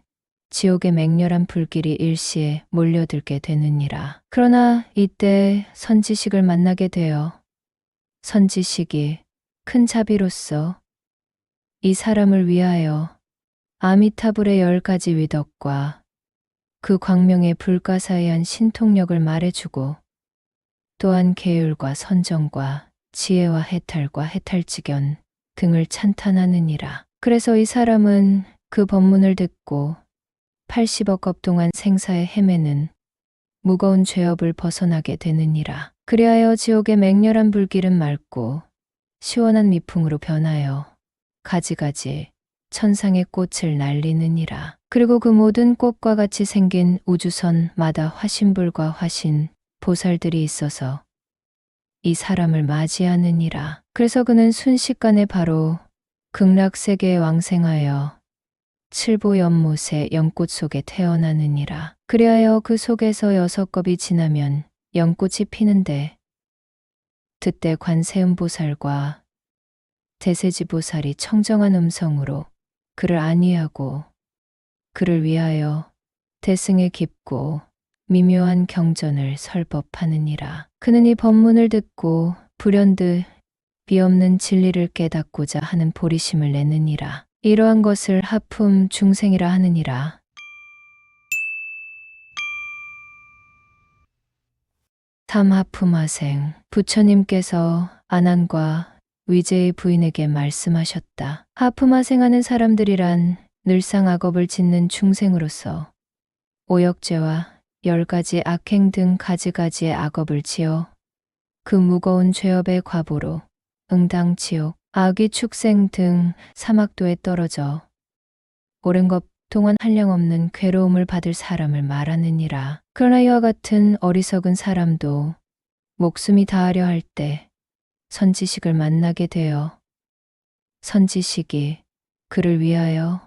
지옥의 맹렬한 불길이 일시에 몰려들게 되느니라. 그러나 이때 선지식을 만나게 되어 선지식이 큰 자비로서 이 사람을 위하여 아미타불의 10가지 위덕과 그 광명의 불가사의한 신통력을 말해주고 또한 계율과 선정과 지혜와 해탈과 해탈지견 등을 찬탄하느니라. 그래서 이 사람은 그 법문을 듣고 80억 겁 동안 생사에 헤매는 무거운 죄업을 벗어나게 되느니라. 그리하여 지옥의 맹렬한 불길은 맑고 시원한 미풍으로 변하여 가지가지 천상의 꽃을 날리느니라. 그리고 그 모든 꽃과 같이 생긴 우주선마다 화신불과 화신, 보살들이 있어서 이 사람을 맞이하느니라. 그래서 그는 순식간에 바로 극락세계에 왕생하여 칠보 연못의 연꽃 속에 태어나느니라. 그리하여 그 속에서 6겁이 지나면 연꽃이 피는데 그때 관세음보살과 대세지보살이 청정한 음성으로 그를 안위하고 그를 위하여 대승의 깊고 미묘한 경전을 설법하느니라. 그는 이 법문을 듣고 불현듯 비없는 진리를 깨닫고자 하는 보리심을 내느니라. 이러한 것을 하품 중생이라 하느니라. 삼하품하생. 부처님께서 아난과 위제의 부인에게 말씀하셨다. 하품하생하는 사람들이란 늘상 악업을 짓는 중생으로서 오역죄와 10가지 악행 등 가지가지의 악업을 지어 그 무거운 죄업의 과보로 응당 지옥, 아귀 축생 등 사막도에 떨어져 오랜 것 동안 한량없는 괴로움을 받을 사람을 말하느니라. 그러나 이와 같은 어리석은 사람도 목숨이 다하려 할 때 선지식을 만나게 되어 선지식이 그를 위하여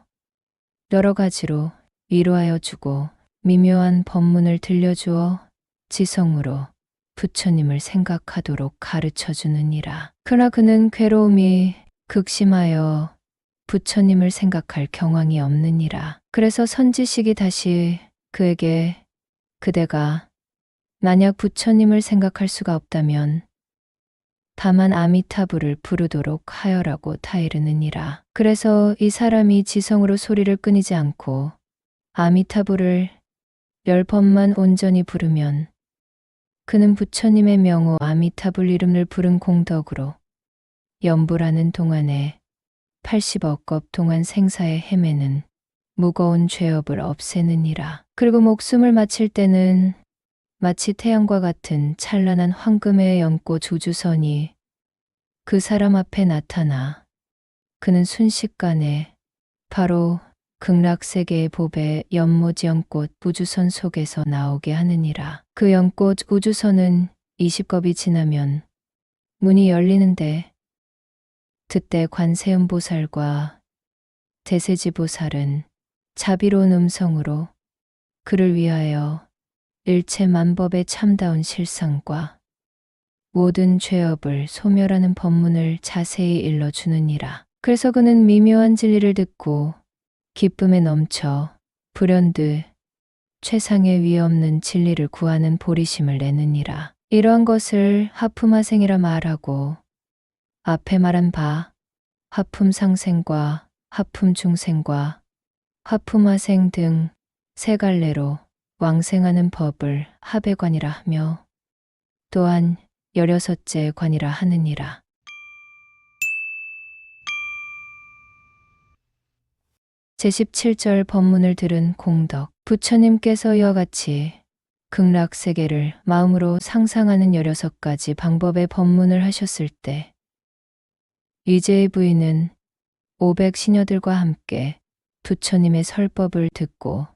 여러 가지로 위로하여 주고 미묘한 법문을 들려주어 지성으로 부처님을 생각하도록 가르쳐 주느니라. 그러나 그는 괴로움이 극심하여 부처님을 생각할 경황이 없느니라. 그래서 선지식이 다시 그에게 그대가 만약 부처님을 생각할 수가 없다면 다만 아미타불을 부르도록 하여라고 타이르느니라. 그래서 이 사람이 지성으로 소리를 끊이지 않고 아미타불을 10번만 온전히 부르면 그는 부처님의 명호 아미타불 이름을 부른 공덕으로 염불하는 동안에 80억겁 동안 생사에 헤매는 무거운 죄업을 없애느니라. 그리고 목숨을 마칠 때는 마치 태양과 같은 찬란한 황금의 연꽃 우주선이 그 사람 앞에 나타나 그는 순식간에 바로 극락세계의 보배 연못 연꽃 우주선 속에서 나오게 하느니라. 그 연꽃 우주선은 20겁이 지나면 문이 열리는데 그때 관세음보살과 대세지보살은 자비로운 음성으로 그를 위하여 일체 만법의 참다운 실상과 모든 죄업을 소멸하는 법문을 자세히 일러주느니라. 그래서 그는 미묘한 진리를 듣고 기쁨에 넘쳐 불현듯 최상의 위 없는 진리를 구하는 보리심을 내느니라. 이러한 것을 하품하생이라 말하고 앞에 말한 바 하품상생과 하품중생과 하품하생 등 세 갈래로 왕생하는 법을 하배관이라 하며 또한 16째 관이라 하느니라. 제17절 법문을 들은 공덕. 부처님께서 이와 같이 극락세계를 마음으로 상상하는 16가지 방법의 법문을 하셨을 때 위제의 부인은 500시녀들과 함께 부처님의 설법을 듣고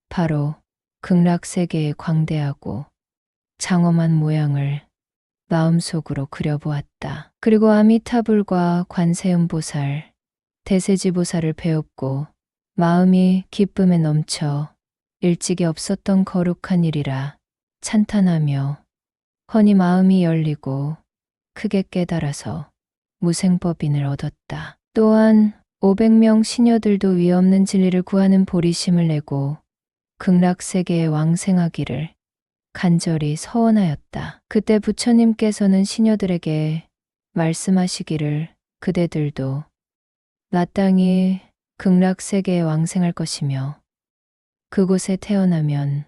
바로 극락세계의 광대하고 장엄한 모양을 마음속으로 그려보았다. 그리고 아미타불과 관세음보살, 대세지보살을 배웠고 마음이 기쁨에 넘쳐 일찍이 없었던 거룩한 일이라 찬탄하며 훤히 마음이 열리고 크게 깨달아서 무생법인을 얻었다. 또한 500명 시녀들도 위없는 진리를 구하는 보리심을 내고 극락세계에 왕생하기를 간절히 서원하였다. 그때 부처님께서는 시녀들에게 말씀하시기를 그대들도 마땅히 극락세계에 왕생할 것이며 그곳에 태어나면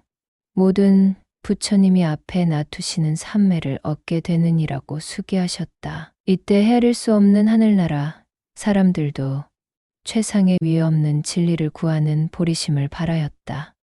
모든 부처님이 앞에 놔두시는 삼매를 얻게 되느니라고 수기하셨다. 이때 헤아릴 수 없는 하늘나라 사람들도 최상의 위 없는 진리를 구하는 보리심을 바라였다.